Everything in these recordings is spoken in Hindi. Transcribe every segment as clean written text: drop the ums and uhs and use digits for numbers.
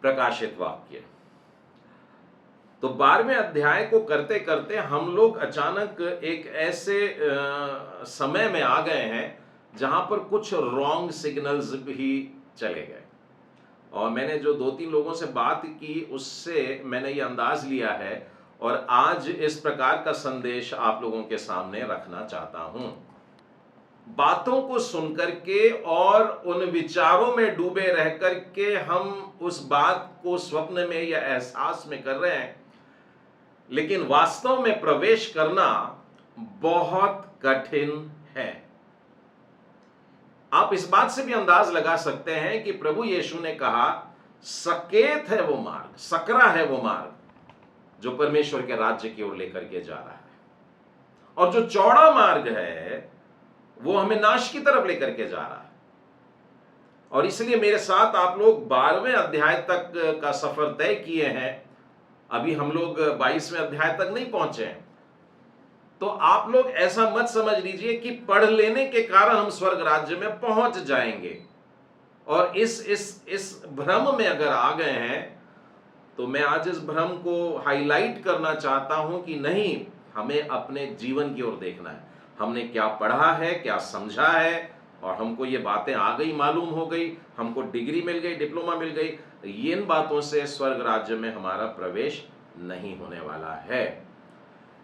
प्रकाशित वाक्य। तो 12वें अध्याय को करते करते हम लोग अचानक एक ऐसे समय में आ गए हैं जहां पर कुछ रॉन्ग सिग्नल्स भी चले गए। और मैंने जो 2-3 लोगों से बात की उससे मैंने ये अंदाज लिया है और आज इस प्रकार का संदेश आप लोगों के सामने रखना चाहता हूं। बातों को सुनकर के और उन विचारों में डूबे रह कर के हम उस बात को स्वप्न में या एहसास में कर रहे हैं, लेकिन वास्तव में प्रवेश करना बहुत कठिन है। आप इस बात से भी अंदाज लगा सकते हैं कि प्रभु यीशु ने कहा, सकेत है वो मार्ग, सकरा है वो मार्ग जो परमेश्वर के राज्य की ओर लेकर के जा रहा है, और जो चौड़ा मार्ग है वो हमें नाश की तरफ लेकर के जा रहा है। और इसलिए मेरे साथ आप लोग 12वें अध्याय तक का सफर तय किए हैं। अभी हम लोग 22वें अध्याय तक नहीं पहुंचे हैं। तो आप लोग ऐसा मत समझ लीजिए कि पढ़ लेने के कारण हम स्वर्ग राज्य में पहुंच जाएंगे। और इस भ्रम में अगर आ गए हैं तो मैं आज इस भ्रम को हाईलाइट करना चाहता हूं कि नहीं, हमें अपने जीवन की ओर देखना है। हमने क्या पढ़ा है, क्या समझा है, और हमको ये बातें आ गई, मालूम हो गई, हमको डिग्री मिल गई, डिप्लोमा मिल गई, इन बातों से स्वर्ग राज्य में हमारा प्रवेश नहीं होने वाला है।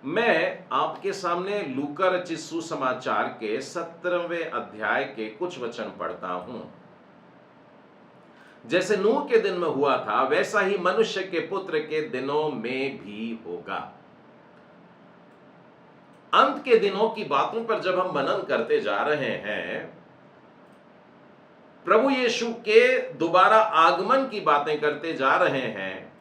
मैं आपके सामने लूका रचित सुसमाचार के 17वें अध्याय के कुछ वचन पढ़ता हूं। जैसे नूह के दिन में हुआ था वैसा ही मनुष्य के पुत्र के दिनों में भी होगा। अंत के दिनों की बातों पर जब हम मनन करते जा रहे हैं, प्रभु यीशु के दोबारा आगमन की बातें करते जा रहे हैं,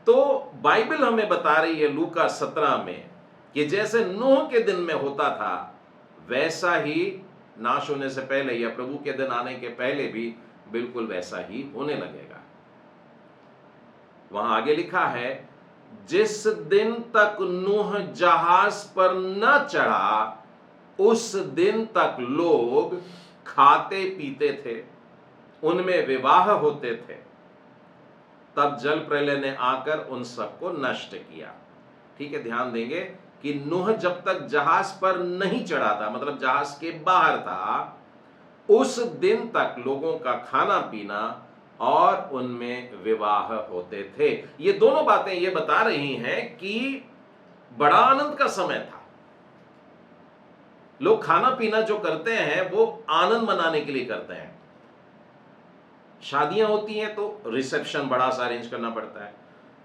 तो बाइबल हमें बता रही है लूका 17 में कि जैसे नूह के दिन में होता था वैसा ही नाश होने से पहले या प्रभु के दिन आने के पहले भी बिल्कुल वैसा ही होने लगेगा। वहां आगे लिखा है, जिस दिन तक नूह जहाज पर न चढ़ा उस दिन तक लोग खाते पीते थे, उनमें विवाह होते थे। तब जल प्रलय ने आकर उन सबको नष्ट किया। ठीक है, ध्यान देंगे कि नूह जब तक जहाज पर नहीं चढ़ा था, मतलब जहाज के बाहर था, उस दिन तक लोगों का खाना पीना और उनमें विवाह होते थे। ये दोनों बातें ये बता रही हैं कि बड़ा आनंद का समय था। लोग खाना पीना जो करते हैं वो आनंद मनाने के लिए करते हैं। शादियां होती हैं तो रिसेप्शन बड़ा सा अरेंज करना पड़ता है,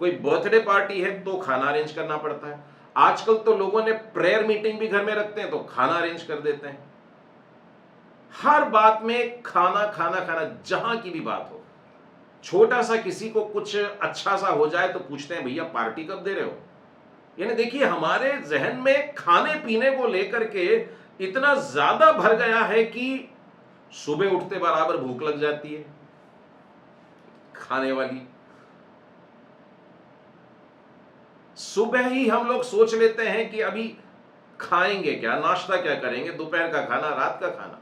कोई बर्थडे पार्टी है तो खाना अरेंज करना पड़ता है। आजकल तो लोगों ने प्रेयर मीटिंग भी घर में रखते हैं तो खाना अरेंज कर देते हैं। हर बात में खाना खाना खाना, जहां की भी बात हो। छोटा सा किसी को कुछ अच्छा सा हो जाए तो पूछते हैं भैया पार्टी कब दे रहे हो। यानी देखिए, हमारे जहन में खाने पीने को लेकर के इतना ज्यादा भर गया है कि सुबह उठते बराबर भूख लग जाती है खाने वाली। सुबह ही हम लोग सोच लेते हैं कि अभी खाएंगे क्या, नाश्ता क्या करेंगे, दोपहर का खाना, रात का खाना।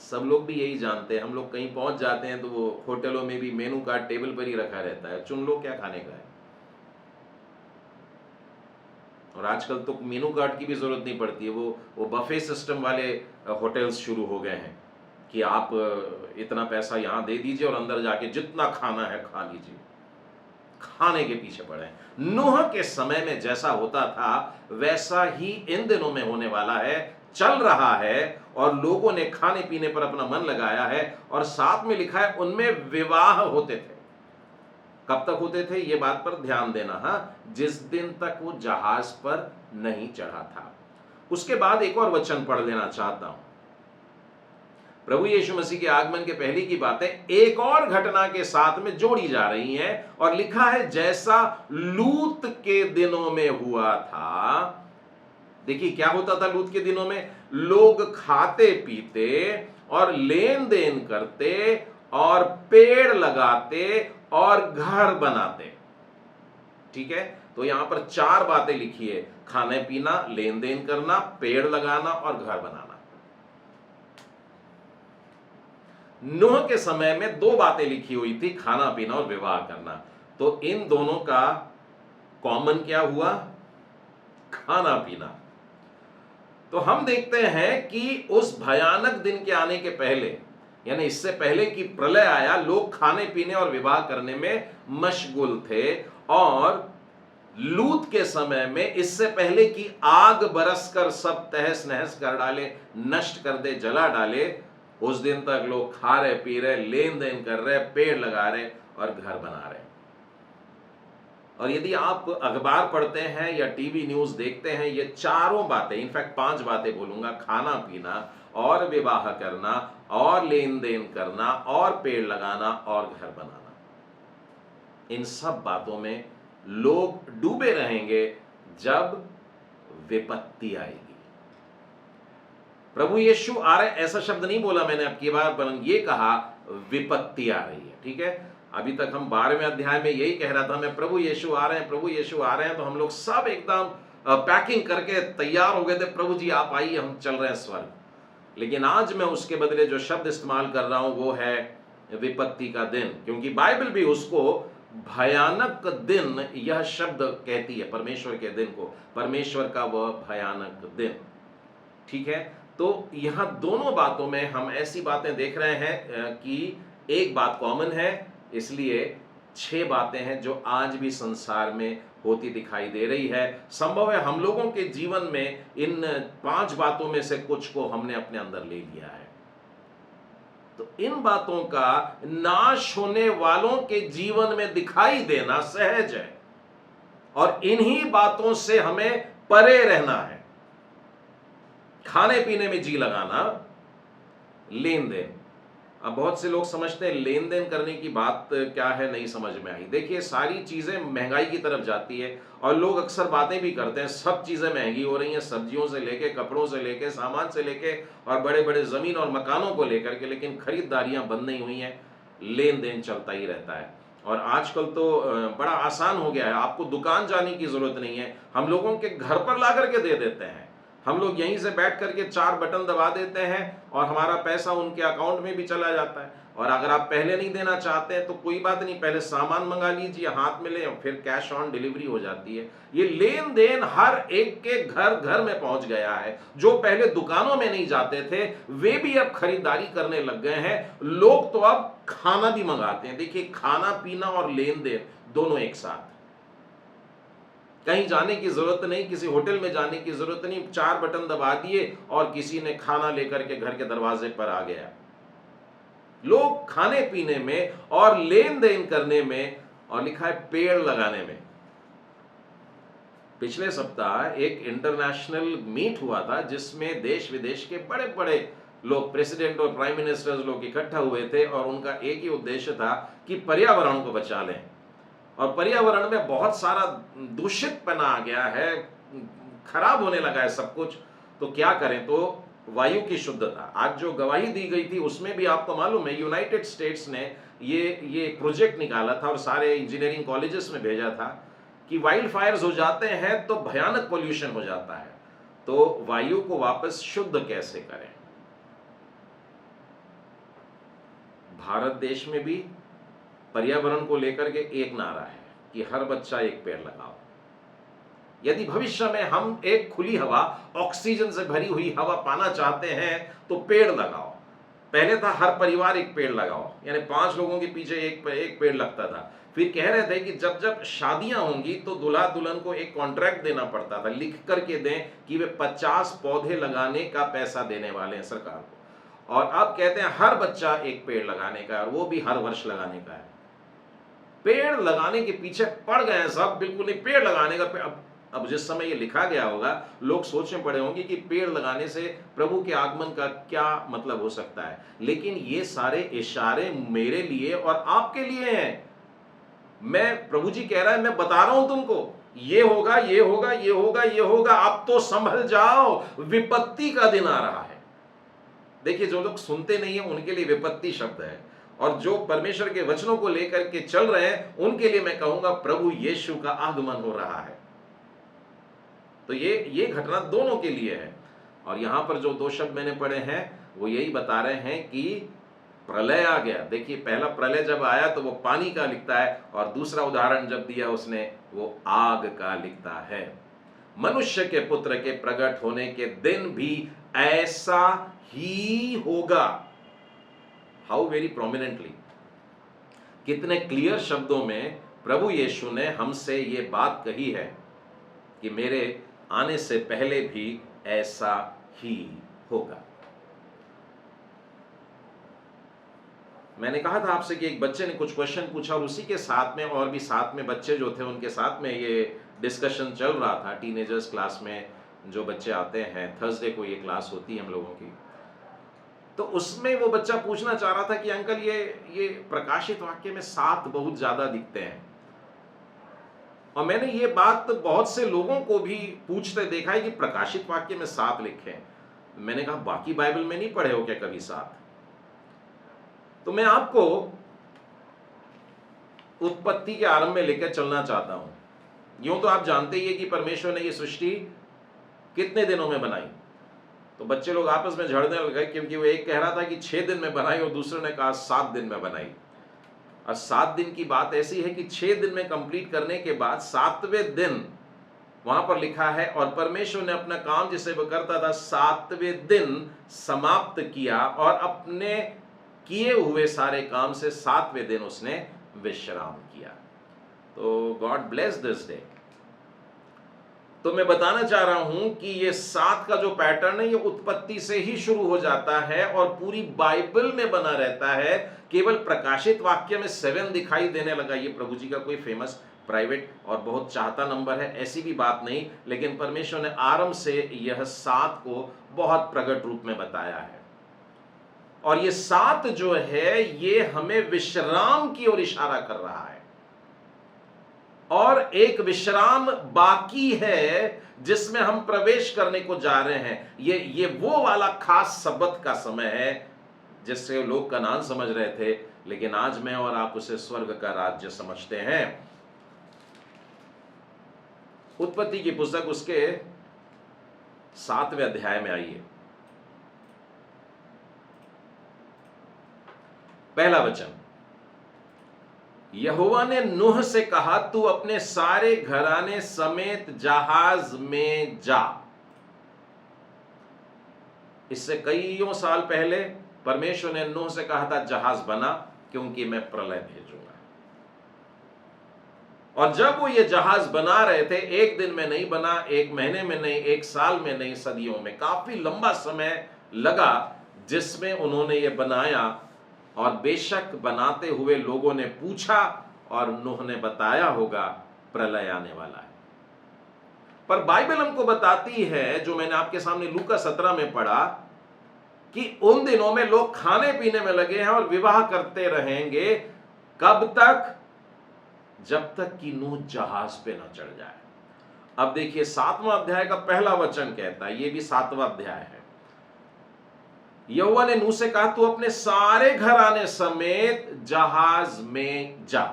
सब लोग भी यही जानते हैं। हम लोग कहीं पहुंच जाते हैं तो वो होटलों में भी मेनू कार्ड टेबल पर ही रखा रहता है, चुन लो क्या खाने का है। और आजकल तो मेनू कार्ड की भी जरूरत नहीं पड़ती है, वो बफे सिस्टम वाले होटल्स शुरू हो गए हैं कि आप इतना पैसा यहां दे दीजिए और अंदर जाके जितना खाना है खा लीजिए। खाने के पीछे पड़े। नूह के समय में जैसा होता था वैसा ही इन दिनों में होने वाला है, चल रहा है, और लोगों ने खाने पीने पर अपना मन लगाया है। और साथ में लिखा है उनमें विवाह होते थे। कब तक होते थे ये बात पर ध्यान देना। जिस दिन तक वो जहाज पर नहीं चढ़ा था। उसके बाद एक और वचन पढ़ लेना चाहता हूं। प्रभु यीशु मसीह के आगमन के पहले की बातें एक और घटना के साथ में जोड़ी जा रही हैं, और लिखा है जैसा लूत के दिनों में हुआ था। देखिए क्या होता था लूत के दिनों में। लोग खाते पीते और लेन देन करते और पेड़ लगाते और घर बनाते। ठीक है, तो यहां पर 4 बातें लिखी है, खाने पीना, लेन देन करना, पेड़ लगाना और घर बनाना। नूह के समय में दो बातें लिखी हुई थी, खाना पीना और विवाह करना। तो इन दोनों का कॉमन क्या हुआ? खाना पीना। तो हम देखते हैं कि उस भयानक दिन के आने के पहले, यानी इससे पहले कि प्रलय आया, लोग खाने पीने और विवाह करने में मशगूल थे। और लूत के समय में, इससे पहले कि आग बरसकर सब तहस नहस कर डाले, नष्ट कर दे, जला डाले, उस दिन तक लोग खा रहे, पी रहे, लेन देन कर रहे, पेड़ लगा रहे और घर बना रहे। और यदि आप अखबार पढ़ते हैं या टीवी न्यूज देखते हैं, ये चारों बातें, इनफैक्ट 5 बातें बोलूंगा, खाना पीना और विवाह करना और लेन देन करना और पेड़ लगाना और घर बनाना, इन सब बातों में लोग डूबे रहेंगे जब विपत्ति आएगी। प्रभु यीशु आ रहे, ऐसा शब्द नहीं बोला मैंने अब की बार, बल्कि ये कहा विपत्ति आ रही है। ठीक है, अभी तक हम 12वें अध्याय में यही कह रहा था मैं, प्रभु यीशु आ रहे हैं, प्रभु यीशु आ रहे हैं, तो हम लोग सब एकदम पैकिंग करके तैयार हो गए थे, प्रभु जी आप आइए, हम चल रहे हैं स्वर्ग। लेकिन आज मैं उसके बदले जो शब्द इस्तेमाल कर रहा हूं वो है विपत्ति का दिन, क्योंकि बाइबल भी उसको भयानक दिन यह शब्द कहती है, परमेश्वर के दिन को, परमेश्वर का वह भयानक दिन। ठीक है, तो यहां दोनों बातों में हम ऐसी बातें देख रहे हैं कि एक बात कॉमन है, इसलिए 6 बातें हैं जो आज भी संसार में होती दिखाई दे रही है। संभव है हम लोगों के जीवन में इन 5 बातों में से कुछ को हमने अपने अंदर ले लिया है। तो इन बातों का नाश होने वालों के जीवन में दिखाई देना सहज है, और इन्हीं बातों से हमें परे रहना है। खाने पीने में जी लगाना, लेन देन। अब बहुत से लोग समझते हैं लेन देन करने की बात क्या है, नहीं समझ में आई। देखिए, सारी चीजें महंगाई की तरफ जाती है, और लोग अक्सर बातें भी करते हैं सब चीजें महंगी हो रही हैं, सब्जियों से लेके, कपड़ों से लेके, सामान से लेके, और बड़े बड़े जमीन और मकानों को लेकर के, लेकिन खरीदारियां बंद नहीं हुई हैं, लेन देन चलता ही रहता है। और आजकल तो बड़ा आसान हो गया है, आपको दुकान जाने की जरूरत नहीं है, हम लोगों के घर पर ला करके दे देते हैं। हम लोग यहीं से बैठ करके 4 बटन दबा देते हैं और हमारा पैसा उनके अकाउंट में भी चला जाता है। और अगर आप पहले नहीं देना चाहते हैं तो कोई बात नहीं, पहले सामान मंगा लीजिए, हाथ में ले, फिर कैश ऑन डिलीवरी हो जाती है। ये लेन देन हर एक के घर घर में पहुंच गया है। जो पहले दुकानों में नहीं जाते थे वे भी अब खरीदारी करने लग गए हैं। लोग तो अब खाना भी मंगाते हैं। देखिए, खाना पीना और लेन देन दोनों एक साथ, कहीं जाने की जरूरत नहीं, किसी होटल में जाने की जरूरत नहीं, 4 बटन दबा दिए और किसी ने खाना लेकर के घर के दरवाजे पर आ गया। लोग खाने पीने में और लेन देन करने में, और लिखा है पेड़ लगाने में। पिछले सप्ताह एक इंटरनेशनल मीट हुआ था जिसमें देश विदेश के बड़े बड़े लोग, प्रेसिडेंट और प्राइम मिनिस्टर्स लोग इकट्ठा हुए थे, और उनका एक ही उद्देश्य था कि पर्यावरण को बचा लें। और पर्यावरण में बहुत सारा दूषितपना आ गया है, खराब होने लगा है सब कुछ। तो क्या करें? तो वायु की शुद्धता, आज जो गवाही दी गई थी उसमें भी आपको मालूम है यूनाइटेड स्टेट्स ने ये प्रोजेक्ट निकाला था और सारे इंजीनियरिंग कॉलेजेस में भेजा था कि वाइल्ड फायर्स हो जाते हैं तो भयानक पोल्यूशन हो जाता है, तो वायु को वापस शुद्ध कैसे करें। भारत देश में भी पर्यावरण को लेकर के एक नारा है कि हर बच्चा एक पेड़ लगाओ। यदि भविष्य में हम एक खुली हवा, ऑक्सीजन से भरी हुई हवा पाना चाहते हैं तो पेड़ लगाओ। पहले था हर परिवार एक पेड़ लगाओ, यानी 5 लोगों के पीछे एक पेड़ लगता था। फिर कह रहे थे कि जब जब शादियां होंगी तो दूल्हा दुल्हन को एक कॉन्ट्रैक्ट देना पड़ता था, लिख करके दें कि वे 50 पौधे लगाने का पैसा देने वाले हैं सरकार को। और अब कहते हैं हर बच्चा एक पेड़ लगाने का, और वो भी हर वर्ष लगाने का है। पेड़ लगाने के पीछे पड़ गए हैं सब, बिल्कुल नहीं, पेड़ लगाने का। अब जिस समय ये लिखा गया होगा लोग सोचने पड़े होंगे कि पेड़ लगाने से प्रभु के आगमन का क्या मतलब हो सकता है, लेकिन ये सारे इशारे मेरे लिए और आपके लिए हैं। मैं, प्रभु जी कह रहा है, मैं बता रहा हूं तुमको, ये होगा, ये होगा, ये होगा, ये होगा, अब तो संभल जाओ, विपत्ति का दिन आ रहा है। देखिए, जो लोग सुनते नहीं है उनके लिए विपत्ति शब्द है, और जो परमेश्वर के वचनों को लेकर के चल रहे हैं उनके लिए मैं कहूंगा प्रभु यीशु का आगमन हो रहा है। तो ये घटना दोनों के लिए है। और यहां पर जो 2 शब्द मैंने पढ़े हैं वो यही बता रहे हैं कि प्रलय आ गया। देखिए, पहला प्रलय जब आया तो वो पानी का लिखता है, और दूसरा उदाहरण जब दिया उसने वो आग का लिखता है। मनुष्य के पुत्र के प्रकट होने के दिन भी ऐसा ही होगा। हाउ वेरी प्रोमिनेंटली, कितने क्लियर शब्दों में प्रभु यीशु ने हमसे ये बात कही है कि मेरे आने से पहले भी ऐसा ही होगा। मैंने कहा था आपसे कि एक बच्चे ने कुछ क्वेश्चन पूछा, और उसी के साथ में और भी साथ में बच्चे जो थे उनके साथ में ये डिस्कशन चल रहा था। टीनेजर्स क्लास में जो बच्चे आते हैं, थर्सडे को ये क्लास होती है हम लोगों की, तो उसमें वो बच्चा पूछना चाह रहा था कि अंकल ये प्रकाशित वाक्य में 7 बहुत ज्यादा दिखते हैं, और मैंने ये बात बहुत से लोगों को भी पूछते देखा है कि प्रकाशित वाक्य में 7 लिखे हैं। मैंने कहा बाकी बाइबल में नहीं पढ़े हो क्या कभी 7? तो मैं आपको उत्पत्ति के आरंभ में लेकर चलना चाहता हूं। यूं तो आप जानते ही है कि परमेश्वर ने ये सृष्टि कितने दिनों में बनाई। तो बच्चे लोग आपस में झड़ने लग गए, क्योंकि वो एक कह रहा था कि 6 दिन में बनाई और दूसरे ने कहा 7 दिन में बनाई। और 7 दिन की बात ऐसी है कि 6 दिन में कंप्लीट करने के बाद 7वें दिन वहां पर लिखा है, और परमेश्वर ने अपना काम जिसे वो करता था 7वें दिन समाप्त किया, और अपने किए हुए सारे काम से 7वें दिन उसने विश्राम किया। तो गॉड ब्लेस दिस डे। तो मैं बताना चाह रहा हूं कि ये 7 का जो पैटर्न है ये उत्पत्ति से ही शुरू हो जाता है और पूरी बाइबल में बना रहता है। केवल प्रकाशित वाक्य में 7 दिखाई देने लगा, ये प्रभु जी का कोई फेमस प्राइवेट और बहुत चाहता नंबर है, ऐसी भी बात नहीं, लेकिन परमेश्वर ने आरंभ से यह 7 को बहुत प्रकट रूप में बताया है। और ये 7 जो है ये हमें विश्राम की ओर इशारा कर रहा है, और एक विश्राम बाकी है जिसमें हम प्रवेश करने को जा रहे हैं। ये वो वाला खास सब्बत का समय है जिससे लोग कनान समझ रहे थे, लेकिन आज मैं और आप उसे स्वर्ग का राज्य समझते हैं। उत्पत्ति की पुस्तक उसके 7वें अध्याय में आइए। पहला वचन, यहोवा ने नूह से कहा, तू अपने सारे घराने समेत जहाज में जा। इससे कईयों साल पहले परमेश्वर ने नूह से कहा था जहाज बना, क्योंकि मैं प्रलय भेजूंगा। और जब वो ये जहाज बना रहे थे, एक दिन में नहीं बना, एक महीने में नहीं, एक साल में नहीं, सदियों में, काफी लंबा समय लगा जिसमें उन्होंने ये बनाया। और बेशक बनाते हुए लोगों ने पूछा और नूह ने बताया होगा प्रलय आने वाला है। पर बाइबल हमको बताती है, जो मैंने आपके सामने लूका 17 में पढ़ा, कि उन दिनों में लोग खाने पीने में लगे हैं और विवाह करते रहेंगे। कब तक? जब तक कि नूह जहाज पे न चढ़ जाए। अब देखिए 7वां अध्याय का पहला वचन कहता है, ये भी 7वां अध्याय है, यहोवा ने नूह से कहा, तू अपने सारे घराने समेत जहाज में जा।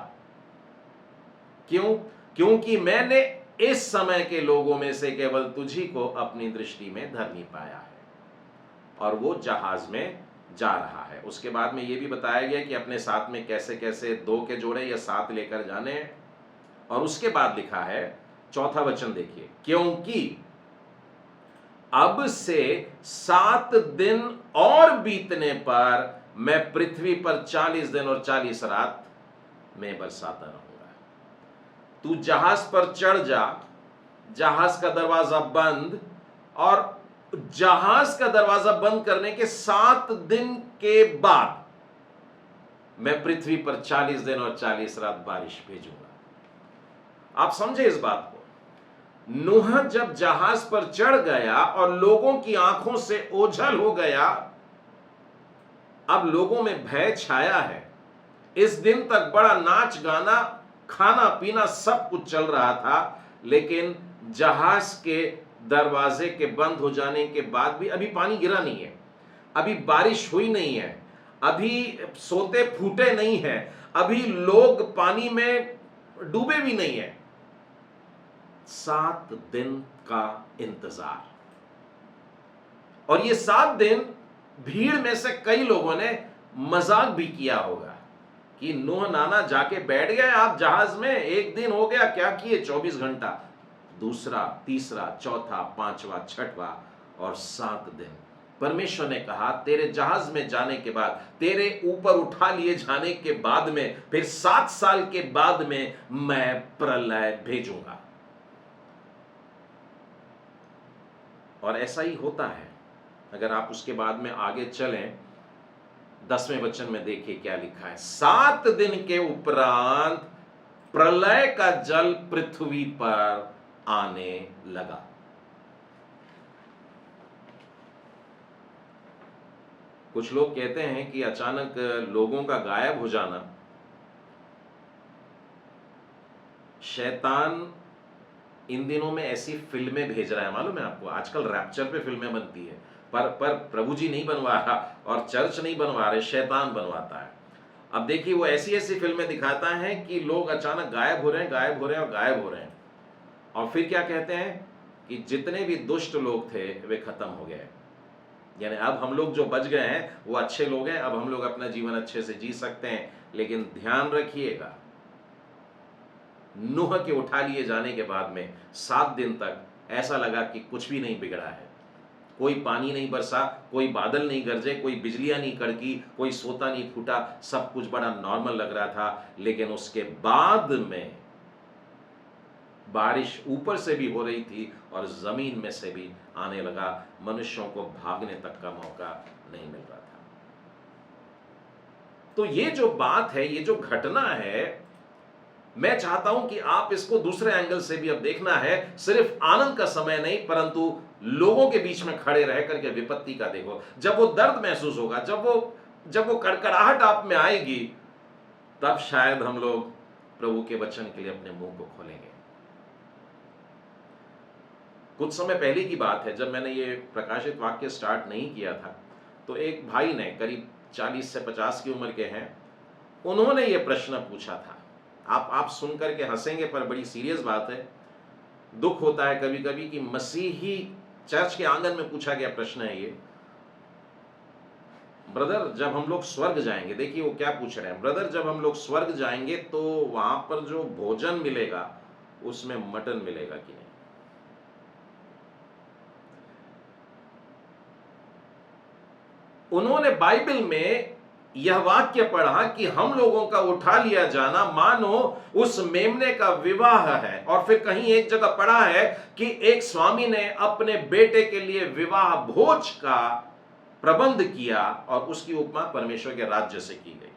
क्यों? क्योंकि मैंने इस समय के लोगों में से केवल तुझी को अपनी दृष्टि में धर्मी पाया है। और वो जहाज में जा रहा है। उसके बाद में ये भी बताया गया कि अपने साथ में कैसे कैसे 2 के जोड़े या 7 लेकर जाने हैं। और उसके बाद लिखा है, चौथा वचन देखिए, क्योंकि अब से 7 दिन और बीतने पर मैं पृथ्वी पर 40 दिन और 40 रात में बरसाता रहूंगा। तू जहाज पर चढ़ जा, जहाज का दरवाजा बंद, और जहाज का दरवाजा बंद करने के 7 दिन के बाद मैं पृथ्वी पर 40 दिन और 40 रात बारिश भेजूंगा। आप समझे इस बात को? नूह जब जहाज पर चढ़ गया और लोगों की आंखों से ओझल हो गया, अब लोगों में भय छाया है। इस दिन तक बड़ा नाच गाना, खाना पीना सब कुछ चल रहा था, लेकिन जहाज के दरवाजे के बंद हो जाने के बाद भी अभी पानी गिरा नहीं है, अभी बारिश हुई नहीं है, अभी सोते फूटे नहीं है, अभी लोग पानी में डूबे भी नहीं है। 7 दिन का इंतजार। और ये 7 दिन भीड़ में से कई लोगों ने मजाक भी किया होगा कि नूह नाना जाके बैठ गए आप जहाज में, एक दिन हो गया, क्या किए 24 घंटा, दूसरा, तीसरा, चौथा, पांचवा, छठवा और 7 दिन। परमेश्वर ने कहा तेरे जहाज में जाने के बाद, तेरे ऊपर उठा लिए जाने के बाद में, फिर 7 साल के बाद में मैं प्रलय भेजूंगा। और ऐसा ही होता है। अगर आप उसके बाद में आगे चलें, 10वें वचन में देखिए क्या लिखा है, 7 दिन के उपरांत प्रलय का जल पृथ्वी पर आने लगा। कुछ लोग कहते हैं कि अचानक लोगों का गायब हो जाना शैतान इन दिनों में ऐसी फिल्में भेज रहा है, मालूम है आपको, आजकल रैप्चर पे फिल्में बनती है, पर प्रभु जी नहीं बनवा रहा और चर्च नहीं बनवा रहे, शैतान बनवाता है। अब देखिए वो ऐसी ऐसी फिल्में दिखाता है कि लोग अचानक गायब हो रहे हैं, गायब हो रहे हैं और गायब हो रहे हैं, और फिर क्या कहते हैं कि जितने भी दुष्ट लोग थे वे खत्म हो गए, यानी अब हम लोग जो बच गए हैं वो अच्छे लोग हैं, अब हम लोग अपना जीवन अच्छे से जी सकते हैं। लेकिन ध्यान रखिएगा, नूह के उठा लिए जाने के बाद में 7 दिन तक ऐसा लगा कि कुछ भी नहीं बिगड़ा है, कोई पानी नहीं बरसा, कोई बादल नहीं गरजे, कोई बिजलियां नहीं कड़की, कोई सोता नहीं फूटा, सब कुछ बड़ा नॉर्मल लग रहा था। लेकिन उसके बाद में बारिश ऊपर से भी हो रही थी और जमीन में से भी आने लगा, मनुष्यों को भागने तक का मौका नहीं मिल रहा था। तो ये जो बात है, ये जो घटना है, मैं चाहता हूं कि आप इसको दूसरे एंगल से भी अब देखना है। सिर्फ आनंद का समय नहीं, परंतु लोगों के बीच में खड़े रह करके विपत्ति का देखो। जब वो दर्द महसूस होगा, जब वो कड़कड़ाहट आप में आएगी, तब शायद हम लोग प्रभु के वचन के लिए अपने मुंह को खोलेंगे। कुछ समय पहले की बात है, जब मैंने ये प्रकाशित वाक्य स्टार्ट नहीं किया था, तो एक भाई ने, करीब 40 से 50 की उम्र के हैं, उन्होंने ये प्रश्न पूछा था। आप सुन करके हंसेंगे, पर बड़ी सीरियस बात है। दुख होता है कभी कभी कि मसीही चर्च के आंगन में पूछा गया प्रश्न है ये, ब्रदर जब हम लोग स्वर्ग जाएंगे, देखिए वो क्या पूछ रहे हैं, ब्रदर जब हम लोग स्वर्ग जाएंगे तो वहां पर जो भोजन मिलेगा उसमें मटन मिलेगा कि नहीं? उन्होंने बाइबल में यह वाक्य पढ़ा कि हम लोगों का उठा लिया जाना मानो उस मेमने का विवाह है। और फिर कहीं एक जगह पढ़ा है कि एक स्वामी ने अपने बेटे के लिए विवाह भोज का प्रबंध किया और उसकी उपमा परमेश्वर के राज्य से की गई।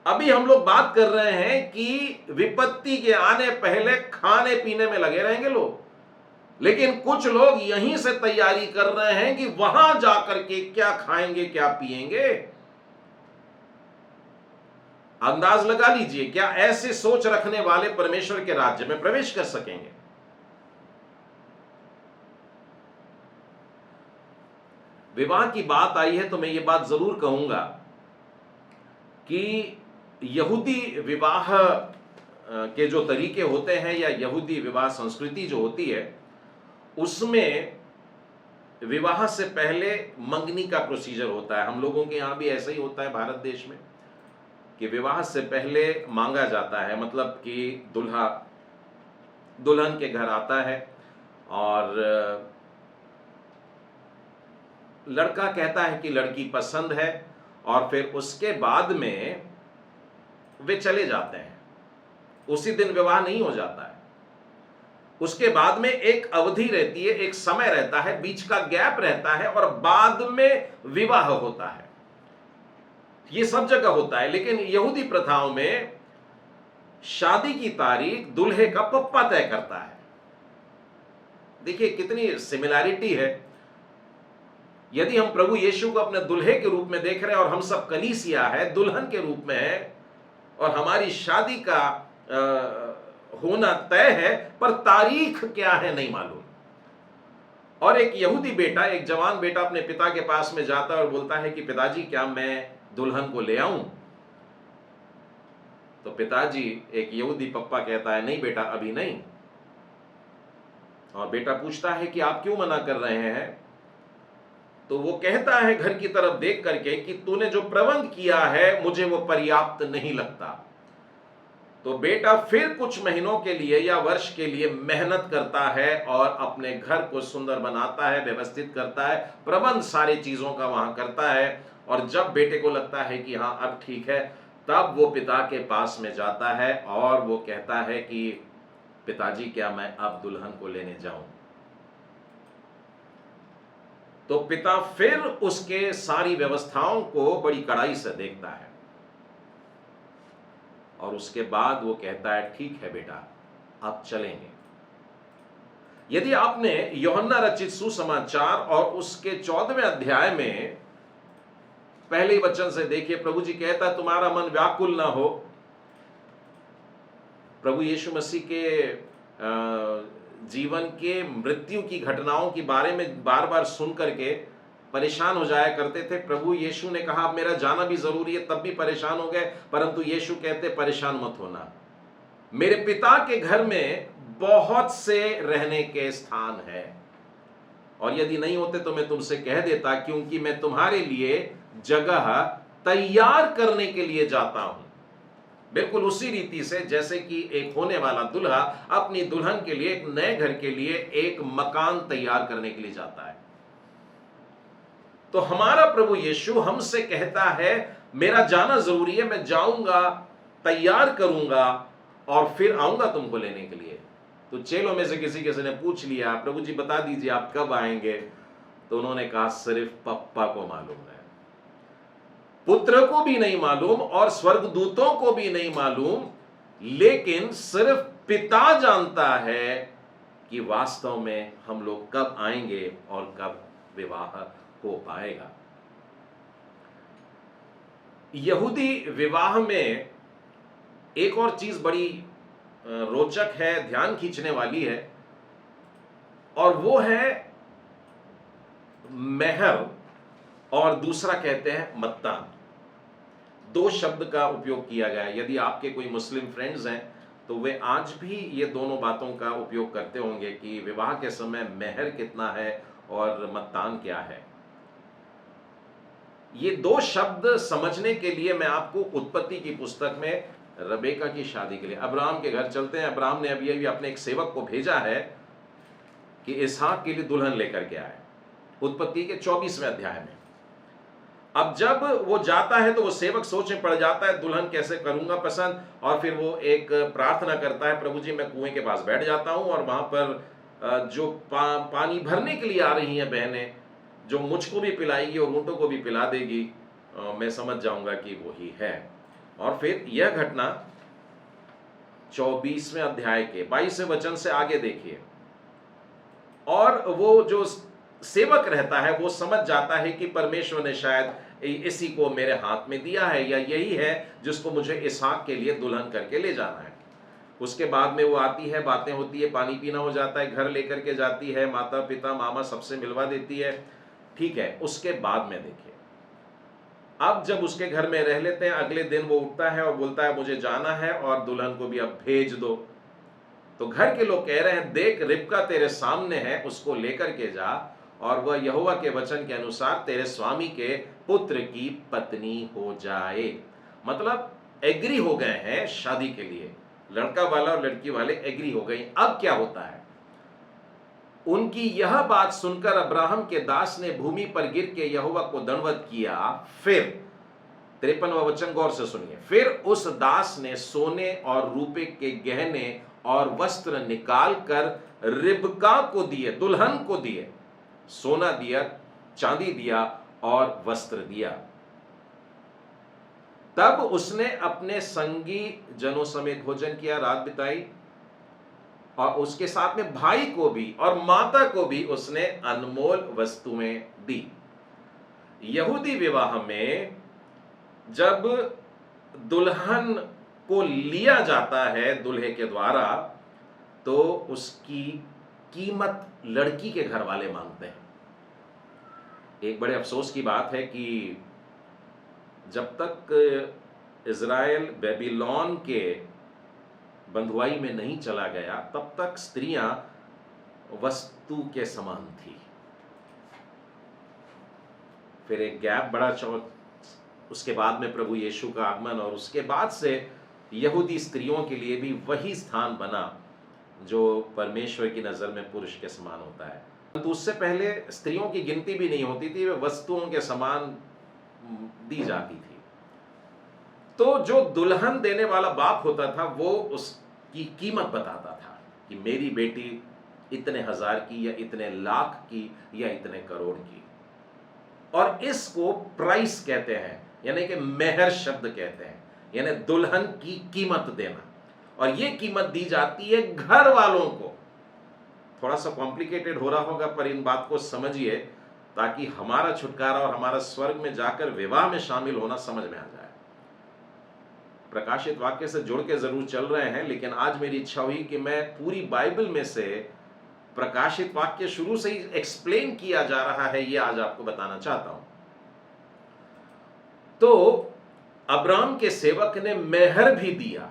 अभी हम लोग बात कर रहे हैं कि विपत्ति के आने पहले खाने पीने में लगे रहेंगे लोग, लेकिन कुछ लोग यहीं से तैयारी कर रहे हैं कि वहां जाकर के क्या खाएंगे, क्या पिएंगे। अंदाज लगा लीजिए, क्या ऐसे सोच रखने वाले परमेश्वर के राज्य में प्रवेश कर सकेंगे? विवाह की बात आई है तो मैं ये बात जरूर कहूंगा कि यहूदी विवाह के जो तरीके होते हैं या यहूदी विवाह संस्कृति जो होती है, उसमें विवाह से पहले मंगनी का प्रोसीजर होता है। हम लोगों के यहाँ भी ऐसा ही होता है भारत देश में कि विवाह से पहले मांगा जाता है, मतलब कि दुल्हा दुल्हन के घर आता है और लड़का कहता है कि लड़की पसंद है, और फिर उसके बाद में वे चले जाते हैं। उसी दिन विवाह नहीं हो जाता है, उसके बाद में एक अवधि रहती है, एक समय रहता है, बीच का गैप रहता है और बाद में विवाह होता है। ये सब जगह होता है, लेकिन यहूदी प्रथाओं में शादी की तारीख दूल्हे का पप्पा तय करता है। देखिए कितनी सिमिलैरिटी है। यदि हम प्रभु यीशु को अपने दुल्हे के रूप में देख रहे हैं और हम सब कलीसिया है, दुल्हन के रूप में है, और हमारी शादी का होना तय है, पर तारीख क्या है नहीं मालूम। और एक यहूदी बेटा, एक जवान बेटा अपने पिता के पास में जाता है और बोलता है कि पिताजी क्या मैं दुल्हन को ले आऊं? तो पिताजी, एक यहूदी पप्पा कहता है नहीं बेटा अभी नहीं। और बेटा पूछता है कि आप क्यों मना कर रहे हैं? तो वो कहता है घर की तरफ देख करके कि तूने जो प्रबंध किया है मुझे वो पर्याप्त नहीं लगता। तो बेटा फिर कुछ महीनों के लिए या वर्ष के लिए मेहनत करता है और अपने घर को सुंदर बनाता है, व्यवस्थित करता है, प्रबंध सारी चीजों का वहां करता है। और जब बेटे को लगता है कि हाँ अब ठीक है, तब वो पिता के पास में जाता है और वो कहता है कि पिताजी क्या मैं अब दुल्हन को लेने जाऊं। तो पिता फिर उसके सारी व्यवस्थाओं को बड़ी कड़ाई से देखता है और उसके बाद वो कहता है ठीक है बेटा अब चलेंगे। यदि आपने यूहन्ना रचित सुसमाचार और उसके 14वें अध्याय में पहले ही वचन से देखिए, प्रभु जी कहता है तुम्हारा मन व्याकुल ना हो। प्रभु यीशु मसीह के जीवन के मृत्यु की घटनाओं के बारे में बार बार सुन करके परेशान हो जाया करते थे। प्रभु यीशु ने कहा मेरा जाना भी जरूरी है, तब भी परेशान हो गए, परंतु यीशु कहते परेशान मत होना, मेरे पिता के घर में बहुत से रहने के स्थान है, और यदि नहीं होते तो मैं तुमसे कह देता, क्योंकि मैं तुम्हारे लिए जगह तैयार करने के लिए जाता हूं। बिल्कुल उसी रीति से जैसे कि एक होने वाला दुल्हा अपनी दुल्हन के लिए, एक नए घर के लिए एक मकान तैयार करने के लिए जाता है। तो हमारा प्रभु यीशु हमसे कहता है मेरा जाना जरूरी है, मैं जाऊंगा, तैयार करूंगा और फिर आऊंगा तुमको लेने के लिए। तो चेलों में से किसी ने पूछ लिया प्रभु जी बता दीजिए आप कब आएंगे। तो उन्होंने कहा सिर्फ पप्पा को मालूम है, पुत्र को भी नहीं मालूम और स्वर्गदूतों को भी नहीं मालूम, लेकिन सिर्फ पिता जानता है कि वास्तव में हम लोग कब आएंगे और कब विवाह हो पाएगा। यहूदी विवाह में एक और चीज बड़ी रोचक है, ध्यान खींचने वाली है, और वो है महर और दूसरा कहते हैं मत्तान। दो शब्द का उपयोग किया गया है। यदि आपके कोई मुस्लिम फ्रेंड्स हैं तो वे आज भी ये दोनों बातों का उपयोग करते होंगे कि विवाह के समय महर कितना है और मत्तान क्या है। ये दो शब्द समझने के लिए मैं आपको उत्पत्ति की पुस्तक में रबेका की शादी के लिए अब्राहम के घर चलते हैं। अब्राहम ने अभी अपने एक सेवक को भेजा है कि इसहाक के लिए दुल्हन लेकर के आए, उत्पत्ति के 24वें अध्याय में। अब जब वो जाता है तो वो सेवक सोच में पड़ जाता है दुल्हन कैसे करूंगा पसंद, और फिर वो एक प्रार्थना करता है, प्रभु जी मैं कुएं के पास बैठ जाता हूं और वहां पर जो पानी भरने के लिए आ रही हैं बहनें, जो मुझको भी पिलाएगी और ऊंटों को भी पिला देगी, मैं समझ जाऊंगा कि वो ही है। और फिर यह घटना 24वें अध्याय के 22वें वचन से आगे देखिए। और वो जो सेवक रहता है वो समझ जाता है कि परमेश्वर ने शायद इसी को मेरे हाथ में दिया है, या यही है जिसको मुझे इसहाक के लिए दुल्हन करके ले जाना है। उसके बाद में वो आती है, बातें होती है, पानी पीना हो जाता है, घर लेकर के जाती है, माता पिता मामा सबसे मिलवा देती है, ठीक है। उसके बाद में देखिए, अब जब उसके घर में रह लेते हैं, अगले दिन वो उठता है और बोलता है मुझे जाना है और दुल्हन को भी अब भेज दो। तो घर के लोग कह रहे हैं देख रिबका तेरे सामने है, उसको लेकर के जा और वह यहोवा के वचन के अनुसार तेरे स्वामी के पुत्र की पत्नी हो जाए। मतलब एग्री हो गए हैं शादी के लिए, लड़का वाला और लड़की वाले एग्री हो गए। अब क्या होता है, उनकी यह बात सुनकर अब्राहम के दास ने भूमि पर गिर के यहोवा को दंडवत किया। फिर 53वां वचन गौर से सुनिए। फिर उस दास ने सोने और रूपे के गहने और वस्त्र निकाल कर रिबका को दिए, दुल्हन को दिए, सोना दिया, चांदी दिया और वस्त्र दिया। तब उसने अपने संगी जनों समेत भोजन किया, रात बिताई, और उसके साथ में भाई को भी और माता को भी उसने अनमोल वस्तुएं दी। यहूदी विवाह में जब दुल्हन को लिया जाता है दूल्हे के द्वारा, तो उसकी कीमत लड़की के घर वाले मांगते हैं। एक बड़े अफसोस की बात है कि जब तक इज़राइल बेबीलोन के बंधुआई में नहीं चला गया, तब तक स्त्रियां वस्तु के समान थी। फिर एक गैप बड़ा उसके बाद में प्रभु यीशु का आगमन, और उसके बाद से यहूदी स्त्रियों के लिए भी वही स्थान बना जो परमेश्वर की नज़र में पुरुष के समान होता है। परंतु उससे पहले स्त्रियों की गिनती भी नहीं होती थी, वे वस्तुओं के समान दी जाती थी। तो जो दुल्हन देने वाला बाप होता था वो उसकी कीमत बताता था कि मेरी बेटी इतने हजार की या इतने लाख की या इतने करोड़ की, और इसको प्राइस कहते हैं, यानी कि मेहर शब्द कहते हैं, यानी दुल्हन की कीमत देना। और ये कीमत दी जाती है घर वालों को। थोड़ा सा कॉम्प्लिकेटेड हो रहा होगा, पर इन बात को समझिए ताकि हमारा छुटकारा और हमारा स्वर्ग में जाकर विवाह में शामिल होना समझ में आ जाए। प्रकाशित वाक्य से जुड़ के जरूर चल रहे हैं, लेकिन आज मेरी इच्छा हुई कि मैं पूरी बाइबल में से प्रकाशित वाक्य शुरू से ही एक्सप्लेन किया जा रहा है, ये आज आपको बताना चाहता हूं। तो अब्राम के सेवक ने मेहर भी दिया,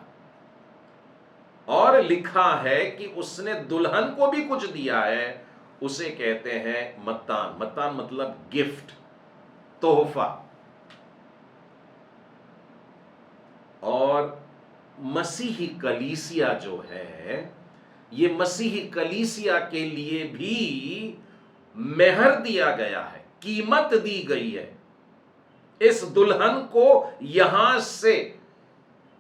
और लिखा है कि उसने दुल्हन को भी कुछ दिया है, उसे कहते हैं मत्तान। मत्तान मतलब गिफ्ट, तोहफा। और मसीही कलीसिया जो है, ये मसीही कलीसिया के लिए भी मेहर दिया गया है, कीमत दी गई है। इस दुल्हन को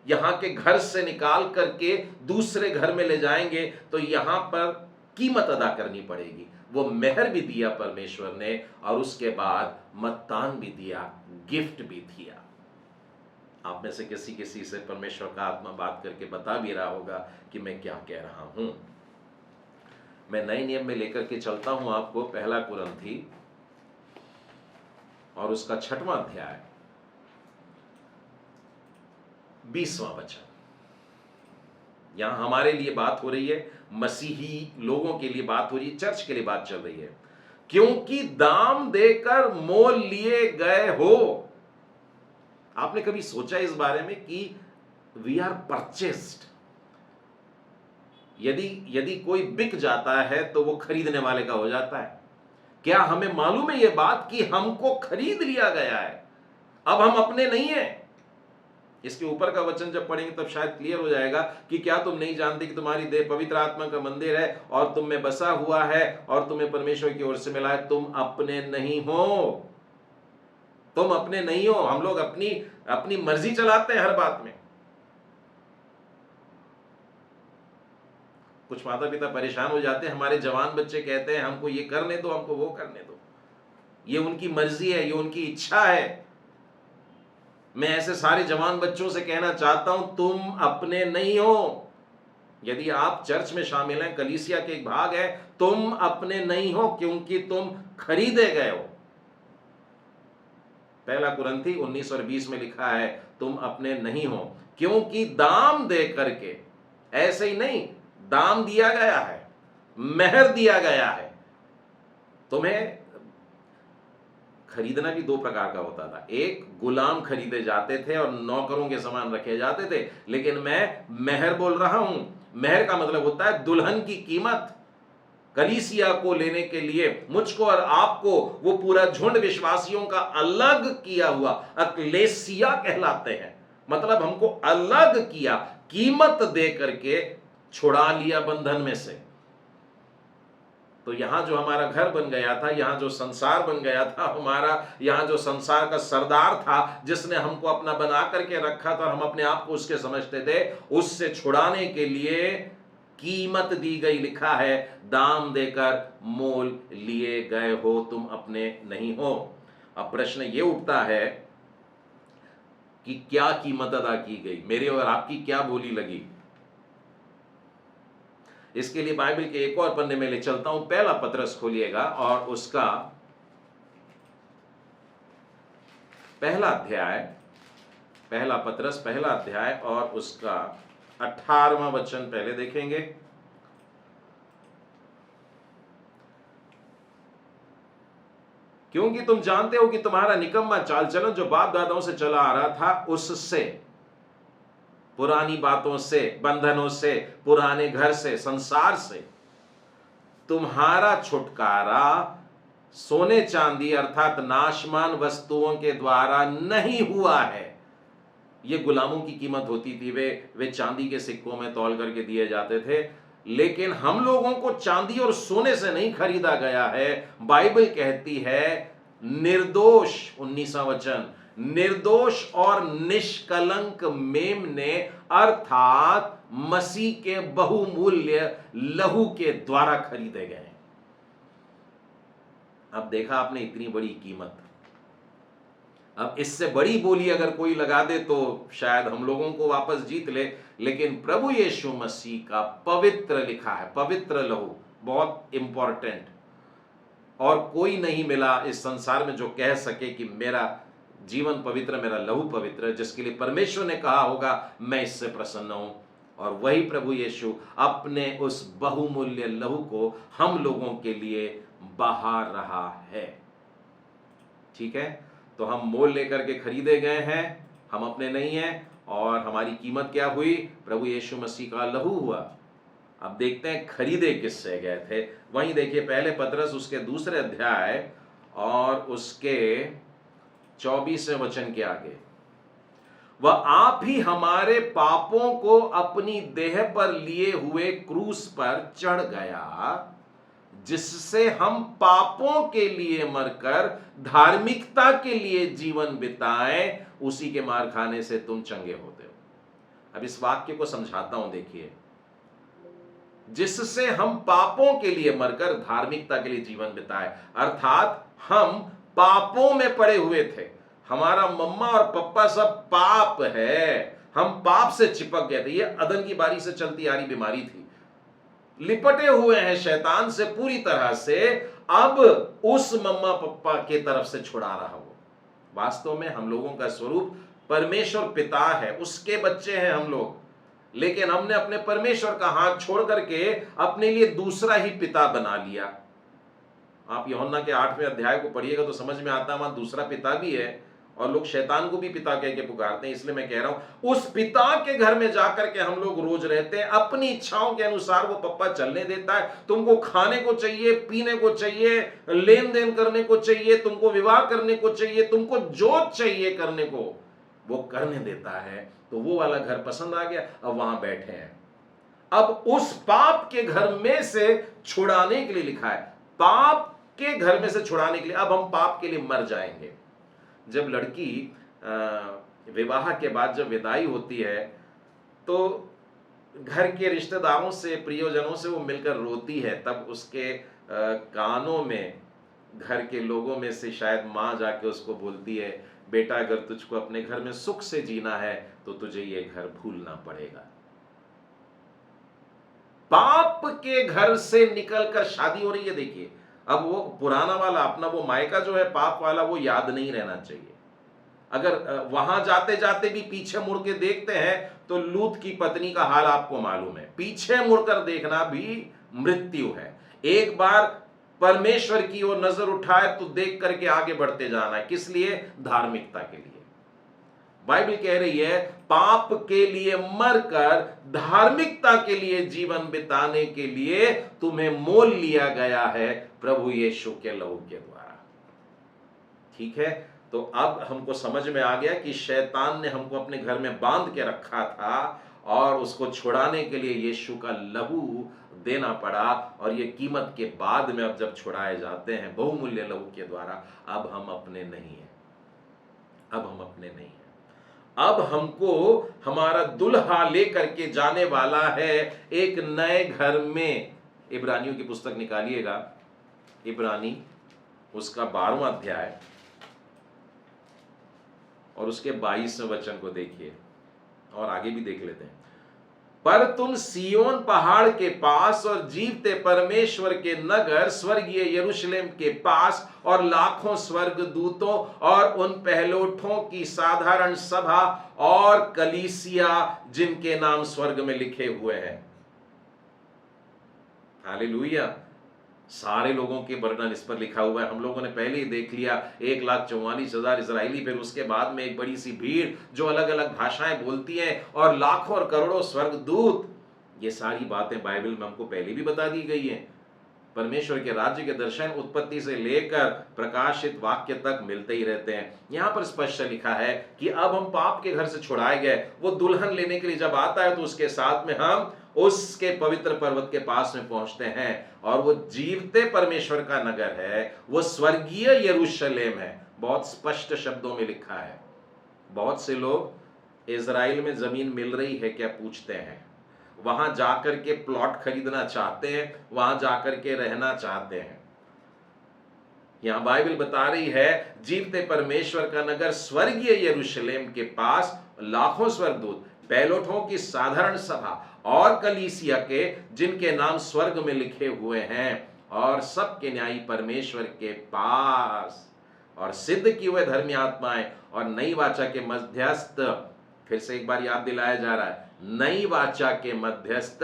यहां के घर से निकाल करके दूसरे घर में ले जाएंगे तो यहां पर कीमत अदा करनी पड़ेगी। वो मेहर भी दिया परमेश्वर ने, और उसके बाद मत्तान भी दिया, गिफ्ट भी दिया। आप में से किसी से परमेश्वर का आत्मा बात करके बता भी रहा होगा कि मैं क्या कह रहा हूं। मैं नए नियम में लेकर के चलता हूं आपको पहला कुरिन्थी और उसका 6वां अध्याय 20वां वचन। यहां हमारे लिए बात हो रही है, मसीही लोगों के लिए बात हो रही है, चर्च के लिए बात चल रही है। क्योंकि दाम देकर मोल लिए गए हो। आपने कभी सोचा इस बारे में कि वी आर परचेस्ड? यदि कोई बिक जाता है तो वो खरीदने वाले का हो जाता है। क्या हमें मालूम है यह बात कि हमको खरीद लिया गया है, अब हम अपने नहीं हैं? इसके ऊपर का वचन जब पढ़ेंगे तब शायद क्लियर हो जाएगा कि क्या तुम नहीं जानते कि तुम्हारी देह पवित्र आत्मा का मंदिर है और तुम में बसा हुआ है और तुम्हें परमेश्वर की ओर से मिला है। तुम अपने नहीं हो, तुम अपने नहीं हो। हम लोग अपनी मर्जी चलाते हैं हर बात में। कुछ माता पिता परेशान हो जाते हैं, हमारे जवान बच्चे कहते हैं हमको ये करने दो, हमको वो करने दो। ये उनकी मर्जी है, ये उनकी इच्छा है। मैं ऐसे सारे जवान बच्चों से कहना चाहता हूं, तुम अपने नहीं हो। यदि आप चर्च में शामिल हैं, कलीसिया के एक भाग है, तुम अपने नहीं हो, क्योंकि तुम खरीदे गए हो। पहला कुरिन्थी 19 और 20 में लिखा है, तुम अपने नहीं हो, क्योंकि दाम दे करके, ऐसे ही नहीं, दाम दिया गया है, मेहर दिया गया है। तुम्हें खरीदना भी दो प्रकार का होता था। एक, गुलाम खरीदे जाते थे और नौकरों के समान रखे जाते थे, लेकिन मैं मेहर बोल रहा हूं। मेहर का मतलब होता है दुल्हन की कीमत। कलीसिया को लेने के लिए मुझको और आपको, वो पूरा झुंड विश्वासियों का अलग किया हुआ अक्लेसिया कहलाते हैं। मतलब हमको अलग किया, कीमत दे करके छुड़ा लिया बंधन में से। तो यहां जो हमारा घर बन गया था, यहां जो संसार बन गया था हमारा, यहां जो संसार का सरदार था जिसने हमको अपना बना करके रखा था और हम अपने आप को उसके समझते थे, उससे छुड़ाने के लिए कीमत दी गई। लिखा है, दाम देकर मोल लिए गए हो, तुम अपने नहीं हो। अब प्रश्न ये उठता है कि क्या कीमत अदा की गई, मेरी और आपकी क्या बोली लगी? इसके लिए बाइबल के एक और पन्ने में ले चलता हूं। पहला पतरस खोलिएगा और उसका पहला अध्याय, पहला पतरस पहला अध्याय और उसका 18वां वचन पहले देखेंगे। क्योंकि तुम जानते हो कि तुम्हारा निकम्मा चाल चलन जो बाप दादाओं से चला आ रहा था, उससे, पुरानी बातों से, बंधनों से, पुराने घर से, संसार से तुम्हारा छुटकारा सोने चांदी अर्थात नाशमान वस्तुओं के द्वारा नहीं हुआ है। ये गुलामों की कीमत होती थी, वे चांदी के सिक्कों में तौल करके दिए जाते थे। लेकिन हम लोगों को चांदी और सोने से नहीं खरीदा गया है। बाइबल कहती है निर्दोष, 19वां वचन, निर्दोष और निष्कलंक मेमने अर्थात मसीह के बहुमूल्य लहू के द्वारा खरीदे गए। अब देखा आपने इतनी बड़ी कीमत, अब इससे बड़ी बोली अगर कोई लगा दे तो शायद हम लोगों को वापस जीत ले। लेकिन प्रभु यीशु मसीह का पवित्र लिखा है, पवित्र लहू, बहुत इंपॉर्टेंट। और कोई नहीं मिला इस संसार में जो कह सके कि मेरा जीवन पवित्र, मेरा लहू पवित्र, जिसके लिए परमेश्वर ने कहा होगा मैं इससे प्रसन्न हूं। और वही प्रभु यीशु अपने उस बहुमूल्य लहू को हम लोगों के लिए बहा रहा है। ठीक है, तो हम मोल लेकर के खरीदे गए हैं, हम अपने नहीं हैं। और हमारी कीमत क्या हुई? प्रभु यीशु मसीह का लहू हुआ। अब देखते हैं खरीदे किससे गए थे। वहीं देखिए पहले पतरस उसके 2 अध्याय और उसके 24वें वचन के आगे, वह आप ही हमारे पापों को अपनी देह पर लिए हुए क्रूस पर चढ़ गया, जिससे हम पापों के लिए मरकर धार्मिकता के लिए जीवन बिताएं, उसी के मार खाने से तुम चंगे होते हो। अब इस वाक्य को समझाता हूं, देखिए, जिससे हम पापों के लिए मरकर धार्मिकता के लिए जीवन बिताए, अर्थात हम पापों में पड़े हुए थे। हमारा मम्मा और पप्पा सब पाप है, हम पाप से चिपक गए थे। ये अदन की बारी से चलती आ रही बीमारी थी, लिपटे हुए हैं शैतान से पूरी तरह से। अब उस मम्मा पप्पा के तरफ से छुड़ा रहा वो। वास्तव में हम लोगों का स्वरूप परमेश्वर पिता है, उसके बच्चे हैं हम लोग। लेकिन हमने अपने परमेश्वर का हाथ छोड़ करके अपने लिए दूसरा ही पिता बना लिया। आप यूहन्ना के 8वें अध्याय को पढ़िएगा तो समझ में आता है, वहां दूसरा पिता भी है और लोग शैतान को भी पिता कह के पुकारते हैं। इसलिए मैं कह रहा हूं, उस पिता के घर में जाकर के हम लोग रोज रहते हैं। अपनी इच्छाओं के अनुसार वो पप्पा चलने देता है। तुमको खाने को चाहिए, पीने को चाहिए, लेन देन करने को चाहिए, तुमको विवाह करने को चाहिए, तुमको जो चाहिए करने को वो करने देता है। तो वो वाला घर पसंद आ गया, अब वहां बैठे हैं। अब उस पाप के घर में से छुड़ाने के लिए लिखा है, पाप के घर में से छुड़ाने के लिए अब हम पाप के लिए मर जाएंगे। जब लड़की विवाह के बाद जब विदाई होती है तो घर के रिश्तेदारों से, प्रियजनों से वो मिलकर रोती है, तब उसके कानों में घर के लोगों में से शायद माँ जाके उसको बोलती है, बेटा अगर तुझको अपने घर में सुख से जीना है तो तुझे ये घर भूलना पड़ेगा। पाप के घर से निकलकर शादी हो रही है। देखिए, अब वो पुराना वाला अपना वो मायका जो है पाप वाला, वो याद नहीं रहना चाहिए। अगर वहां जाते जाते भी पीछे मुड़ के देखते हैं तो लूत की पत्नी का हाल आपको मालूम है। पीछे मुड़कर देखना भी मृत्यु है। एक बार परमेश्वर की ओर नजर उठाए तो देख करके आगे बढ़ते जाना है। किस लिए? धार्मिकता के लिए। बाइबल कह रही है पाप के लिए मरकर धार्मिकता के लिए जीवन बिताने के लिए तुम्हें मोल लिया गया है प्रभु यीशु के लहू के द्वारा। ठीक है, तो अब हमको समझ में आ गया कि शैतान ने हमको अपने घर में बांध के रखा था और उसको छुड़ाने के लिए यीशु का लहू देना पड़ा। और ये कीमत के बाद में अब जब छुड़ाए जाते हैं बहुमूल्य लहू के द्वारा, अब हम अपने नहीं हैं। अब हम अपने नहीं हैं। अब हमको हमारा दुल्हा लेकर के जाने वाला है एक नए घर में। इब्रानियों की पुस्तक निकालिएगा, इब्रानी उसका 12वां अध्याय और उसके 22वें वचन को देखिए, और आगे भी देख लेते हैं। पर तुम सियोन पहाड़ के पास और जीवते परमेश्वर के नगर स्वर्गीय यरूशलेम के पास और लाखों स्वर्ग दूतों और उन पहलोठों की साधारण सभा और कलीसिया जिनके नाम स्वर्ग में लिखे हुए हैं। हालेलुया। सारे लोगों के वर्णन इस पर लिखा हुआ है। हम लोगों ने पहले ही देख लिया 1,44,000 इजराइली, फिर उसके बाद में एक बड़ी सी भीड़ जो अलग अलग भाषाएं बोलती हैं और लाखों और करोड़ों स्वर्गदूत। ये सारी बातें बाइबल में हमको पहले भी बता दी गई हैं। परमेश्वर के राज्य के दर्शन उत्पत्ति से लेकर प्रकाशित वाक्य तक मिलते ही रहते हैं। यहाँ पर स्पष्ट लिखा है कि अब हम पाप के घर से छुड़ाए गए, वो दुल्हन लेने के लिए जब आता है तो उसके साथ में हम उसके पवित्र पर्वत के पास में पहुंचते हैं, और वो जीवते परमेश्वर का नगर है, वो स्वर्गीय यरूशलेम है। बहुत स्पष्ट शब्दों में लिखा है। बहुत से लोग इजराइल में जमीन मिल रही है क्या पूछते हैं, वहां जाकर के प्लॉट खरीदना चाहते हैं, वहां जाकर के रहना चाहते हैं। यहां बाइबल बता रही है जीवते परमेश्वर का नगर स्वर्गीय यरूशलेम के पास लाखों स्वर्गदूत, पैलोठों की साधारण सभा और कलीसिया के जिनके नाम स्वर्ग में लिखे हुए हैं, और सबके न्यायी परमेश्वर के पास, और सिद्ध किए हुए धर्मी आत्माएं और नई वाचा के मध्यस्थ, फिर से एक बार याद दिलाया जा रहा है, नई वाचा के मध्यस्थ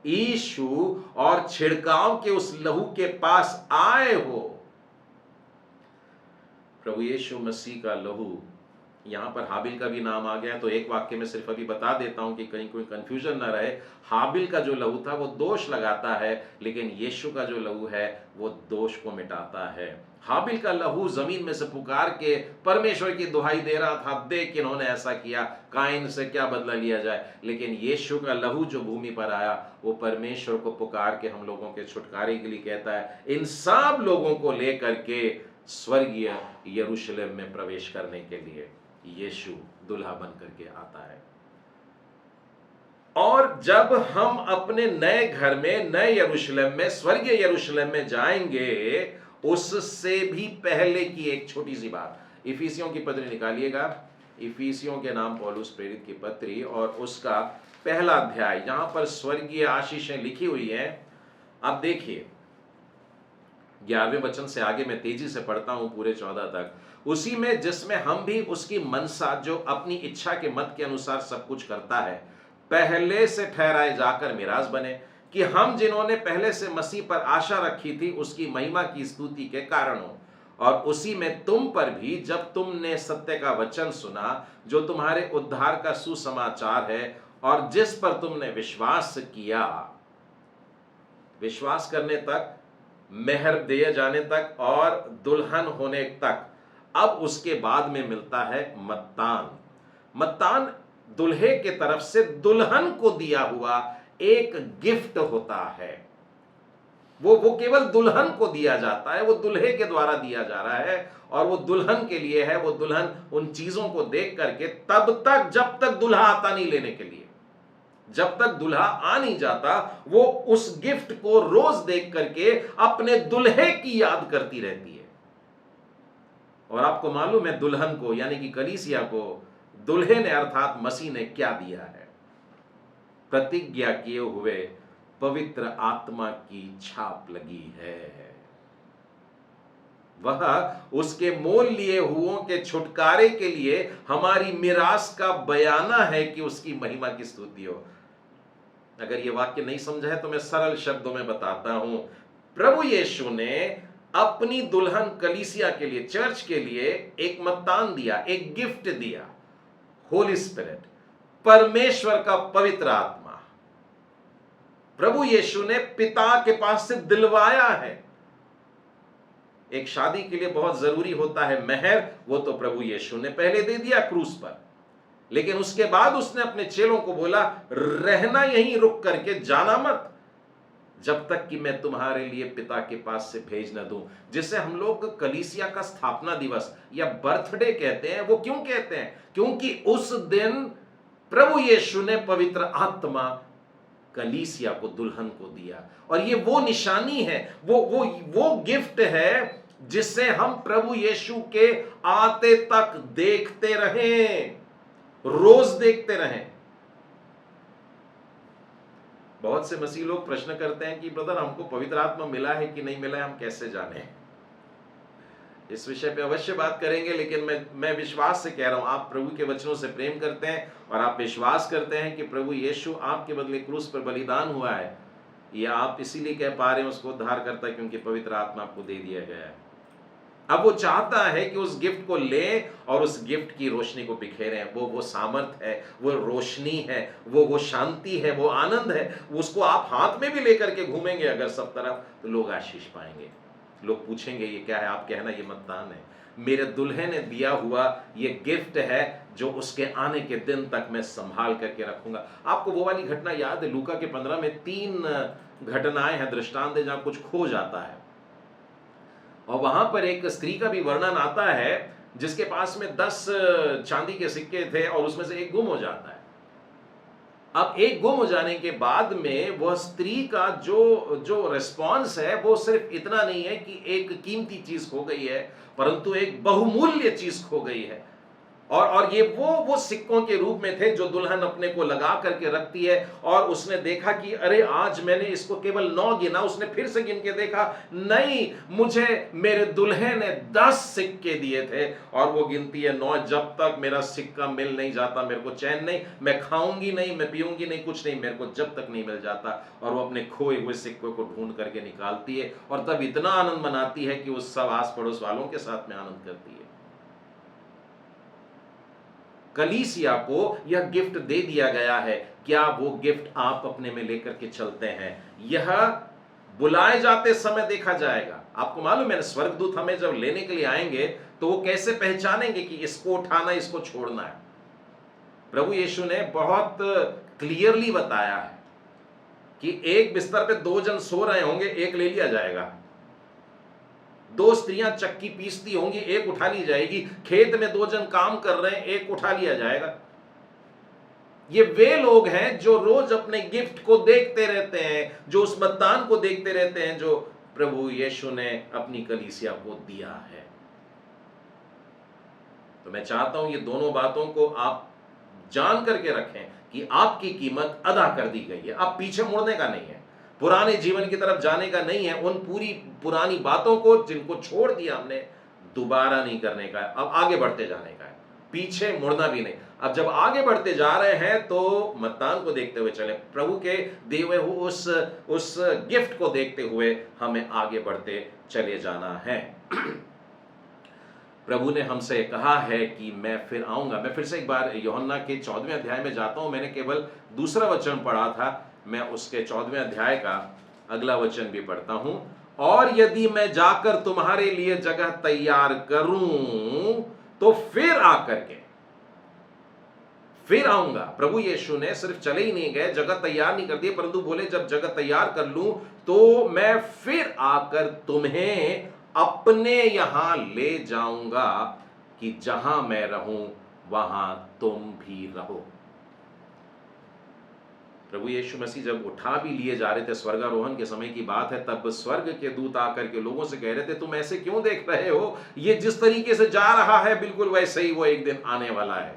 यीशु और छिड़काव के उस लहू के पास आए हो। प्रभु यीशु मसीह का लहू, यहां पर हाबिल का भी नाम आ गया, तो एक वाक्य में सिर्फ अभी बता देता हूं कि कहीं कोई कंफ्यूजन ना रहे। हाबिल का जो लहू था वो दोष लगाता है, लेकिन यीशु का जो लहू है वो दोष को मिटाता है। हाबिल का लहू जमीन में से पुकार के परमेश्वर की दुहाई दे रहा था, देख इन्होंने ऐसा किया, काइन से क्या बदला लिया जाए। लेकिन यीशु का लहू जो भूमि पर आया वो परमेश्वर को पुकार के हम लोगों के छुटकारे के लिए कहता है, इन सब लोगों को लेकर के स्वर्गीय यरूशलेम में प्रवेश करने के लिए यीशु दुल्हा बन करके आता है। और जब हम अपने नए घर में, नए यरूशलेम में, स्वर्गीय यरूशलेम में जाएंगे, उससे भी पहले की एक छोटी सी बात, इफिसियों की पत्री निकालिएगा, इफिसियों के नाम पौलुस प्रेरित की पत्री और उसका पहला अध्याय, यहां पर स्वर्गीय आशीषें लिखी हुई हैं। अब देखिए 11वें वचन से आगे मैं तेजी से पढ़ता हूं पूरे 14 तक। उसी में जिसमें हम भी उसकी मनसा, जो अपनी इच्छा के मत के अनुसार सब कुछ करता है, पहले से ठहराए जाकर मिरास बने, कि हम जिन्होंने पहले से मसीह पर आशा रखी थी उसकी महिमा की स्तुति के कारण हो। और उसी में तुम पर भी, जब तुमने सत्य का वचन सुना जो तुम्हारे उद्धार का सुसमाचार है, और जिस पर तुमने विश्वास किया, विश्वास करने तक, मेहर दिए जाने तक और दुल्हन होने तक, अब उसके बाद में मिलता है मत्तान। मत्तान दुल्हे के तरफ से दुल्हन को दिया हुआ एक गिफ्ट होता है। वो केवल दुल्हन को दिया जाता है, वो दुल्हे के द्वारा दिया जा रहा है, और वो दुल्हन के लिए है। वो दुल्हन उन चीजों को देख करके, तब तक जब तक दुल्हा आता नहीं लेने के लिए, जब तक दुल्हा आ नहीं जाता, वो उस गिफ्ट को रोज देख करके अपने दुल्हे की याद करती रहती है। और आपको मालूम है दुल्हन को, यानी कि कलीसिया को, दुल्हे ने अर्थात मसीह ने क्या दिया है? प्रतिज्ञा किए हुए पवित्र आत्मा की छाप लगी है। वह उसके मोल लिए हुओं के छुटकारे के लिए हमारी मिरास का बयाना है कि उसकी महिमा की स्तुति हो। अगर यह वाक्य नहीं समझा है तो मैं सरल शब्दों में बताता हूं। प्रभु यीशु ने अपनी दुल्हन कलीसिया के लिए, चर्च के लिए एक मत्तान दिया, एक गिफ्ट दिया, होली स्पिरिट, परमेश्वर का पवित्र आत्मा। प्रभु यीशु ने पिता के पास से दिलवाया है। एक शादी के लिए बहुत जरूरी होता है मेहर, वो तो प्रभु यीशु ने पहले दे दिया क्रूस पर, लेकिन उसके बाद उसने अपने चेलों को बोला, रहना यहीं रुक करके जाना मत, जब तक कि मैं तुम्हारे लिए पिता के पास से भेज न दूं। जिसे हम लोग कलीसिया का स्थापना दिवस या बर्थडे कहते हैं। वो क्यों कहते हैं? क्योंकि उस दिन प्रभु यीशु ने पवित्र आत्मा कलीसिया को, दुल्हन को दिया। और ये वो निशानी है, वो गिफ्ट है जिससे हम प्रभु यीशु के आते तक देखते रहें, रोज देखते रहें। बहुत से मसीह लोग प्रश्न करते हैं कि ब्रदर हमको पवित्र आत्मा मिला है कि नहीं मिला है, हम कैसे जाने? इस विषय पे अवश्य बात करेंगे, लेकिन मैं विश्वास से कह रहा हूं, आप प्रभु के वचनों से प्रेम करते हैं और आप विश्वास करते हैं कि प्रभु यीशु आपके बदले क्रूस पर बलिदान हुआ है, या आप इसीलिए कह पा रहे हैं उसको उद्धार करता है क्योंकि पवित्र आत्मा आपको दे दिया गया है। अब वो चाहता है कि उस गिफ्ट को ले और उस गिफ्ट की रोशनी को बिखेरें। वो सामर्थ है, वो रोशनी है, वो शांति है, वो आनंद है। उसको आप हाथ में भी लेकर के घूमेंगे अगर सब तरफ, तो लोग आशीष पाएंगे। लोग पूछेंगे ये क्या है? आप कहना ये मतदान है, मेरे दूल्हे ने दिया हुआ ये गिफ्ट है जो उसके आने के दिन तक मैं संभाल करके रखूंगा। आपको वो वाली घटना याद है? लूका के 15 में 3 घटनाएं हैं, दृष्टांत है, जहां कुछ खो जाता है और वहां पर एक स्त्री का भी वर्णन आता है जिसके पास में 10 चांदी के सिक्के थे और उसमें से एक गुम हो जाता है। अब एक गुम हो जाने के बाद में वह स्त्री का जो जो रिस्पॉन्स है वो सिर्फ इतना नहीं है कि एक कीमती चीज खो गई है, परंतु एक बहुमूल्य चीज खो गई है। और ये वो सिक्कों के रूप में थे जो दुल्हन अपने को लगा करके रखती है। और उसने देखा कि अरे आज मैंने इसको केवल 9 गिना, उसने फिर से गिन के देखा, नहीं, मुझे मेरे दुल्हे ने 10 सिक्के दिए थे। और वो गिनती है 9, जब तक मेरा सिक्का मिल नहीं जाता मेरे को चैन नहीं, मैं खाऊंगी नहीं, मैं पीऊंगी नहीं, कुछ नहीं, मेरे को जब तक नहीं मिल जाता। और वो अपने खोए हुए सिक्कों को ढूंढ करके निकालती है और तब इतना आनंद मनाती है कि उस सब आस पड़ोस वालों के साथ में आनंद करती है। कलीसिया को यह गिफ्ट दे दिया गया है। क्या वो गिफ्ट आप अपने में लेकर के चलते हैं? यह बुलाए जाते समय देखा जाएगा। आपको मालूम है, स्वर्गदूत हमें जब लेने के लिए आएंगे तो वो कैसे पहचानेंगे कि इसको उठाना, इसको छोड़ना है? प्रभु यीशु ने बहुत क्लियरली बताया है कि एक बिस्तर पे 2 जन सो रहे होंगे, एक ले लिया जाएगा। 2 स्त्रियां चक्की पीसती होंगी, एक उठा ली जाएगी। खेत में 2 जन काम कर रहे हैं, एक उठा लिया जाएगा। ये वे लोग हैं जो रोज अपने गिफ्ट को देखते रहते हैं, जो उस मतदान को देखते रहते हैं जो प्रभु यीशु ने अपनी कलीसिया को दिया है। तो मैं चाहता हूं ये दोनों बातों को आप जान करके रखें कि आपकी कीमत अदा कर दी गई है। अब पीछे मुड़ने का नहीं है, पुराने जीवन की तरफ जाने का नहीं है। उन पूरी पुरानी बातों को जिनको छोड़ दिया हमने, दोबारा नहीं करने का है। अब आगे बढ़ते जाने का है, पीछे मुड़ना भी नहीं। अब जब आगे बढ़ते जा रहे हैं तो मतदान को देखते हुए चले, प्रभु के दिए हुए उस गिफ्ट को देखते हुए हमें आगे बढ़ते चले जाना है। प्रभु ने हमसे कहा है कि मैं फिर आऊंगा। मैं फिर से एक बार यूहन्ना के 14वें अध्याय में जाता हूं। मैंने केवल दूसरा वचन पढ़ा था, मैं उसके 14वें अध्याय का अगला वचन भी पढ़ता हूं। और यदि मैं जाकर तुम्हारे लिए जगह तैयार करूं तो फिर आकर के फिर आऊंगा। प्रभु यीशु ने सिर्फ चले ही नहीं गए, जगह तैयार नहीं कर दी, परंतु बोले जब जगह तैयार कर लूं तो मैं फिर आकर तुम्हें अपने यहां ले जाऊंगा कि जहां मैं रहूं वहां तुम भी रहो। प्रभु यीशु मसीह जब उठा भी लिए जा रहे थे, स्वर्गारोहण के समय की बात है, तब स्वर्ग के दूत आकर के लोगों से कह रहे थे तुम ऐसे क्यों देख रहे हो, ये जिस तरीके से जा रहा है बिल्कुल वैसे ही वो एक दिन आने वाला है।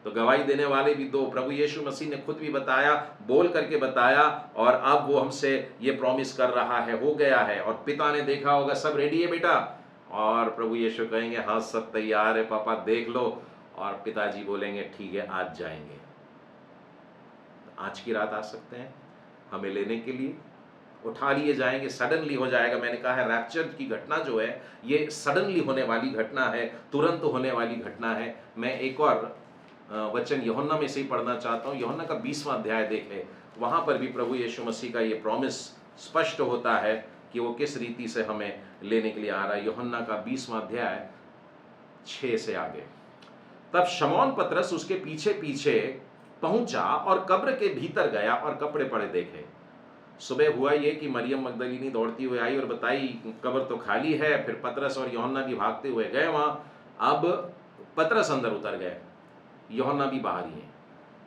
तो गवाही देने वाले भी 2, प्रभु यीशु मसीह ने खुद भी बताया, बोल करके बताया, और अब वो हमसे ये प्रॉमिस कर रहा है, हो गया है। और पिता ने देखा होगा सब रेडी है बेटा, और प्रभु यीशु कहेंगे हाँ सब तैयार है पापा, देख लो। और पिताजी बोलेंगे ठीक है आज जाएंगे। आज की रात आ सकते हैं हमें लेने के लिए, उठा लिए जाएंगे, सडनली हो जाएगा। मैंने कहा है रैप्चर की घटना जो है ये सडनली होने वाली घटना है, तुरंत होने वाली घटना है। मैं एक और वचन यूहन्ना में से ही पढ़ना चाहता हूँ। यूहन्ना का 20वां अध्याय देखें, वहाँ पर भी प्रभु यीशु मसीह का ये प्रॉमिस स्पष्ट होता है कि वो किस रीति से हमें लेने के लिए आ रहा है। यूहन्ना का 20वां अध्याय 6 से आगे। तब शमौन पतरस उसके पीछे पीछे पहुंचा और कब्र के भीतर गया और कपड़े पड़े देखे। सुबह हुआ ये कि मरियम मगदलीनी दौड़ती हुई आई और बताई कब्र तो खाली है। फिर पतरस और यूहन्ना भी भागते हुए गए वहां। अब पतरस अंदर उतर गए, यूहन्ना भी बाहर ही है।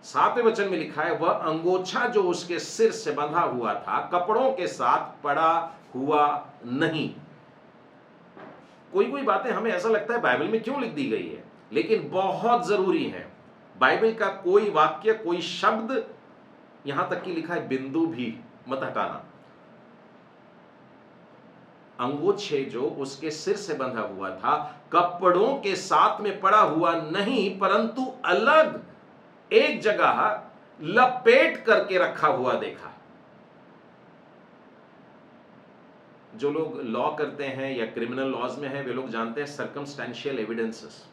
7वें वचन में लिखा है वह अंगोछा जो उसके सिर से बंधा हुआ था कपड़ों के साथ पड़ा हुआ नहीं। कोई कोई बातें हमें ऐसा लगता है बाइबल में क्यों लिख दी गई है, लेकिन बहुत जरूरी है। बाइबल का कोई वाक्य, कोई शब्द, यहां तक कि लिखा है बिंदु भी मत हटाना। अंगोछे जो उसके सिर से बंधा हुआ था कपड़ों के साथ में पड़ा हुआ नहीं, परंतु अलग एक जगह लपेट करके रखा हुआ देखा। जो लोग लॉ करते हैं या क्रिमिनल लॉज में हैं वे लोग जानते हैं सर्कमस्टेंशियल एविडेंसेस।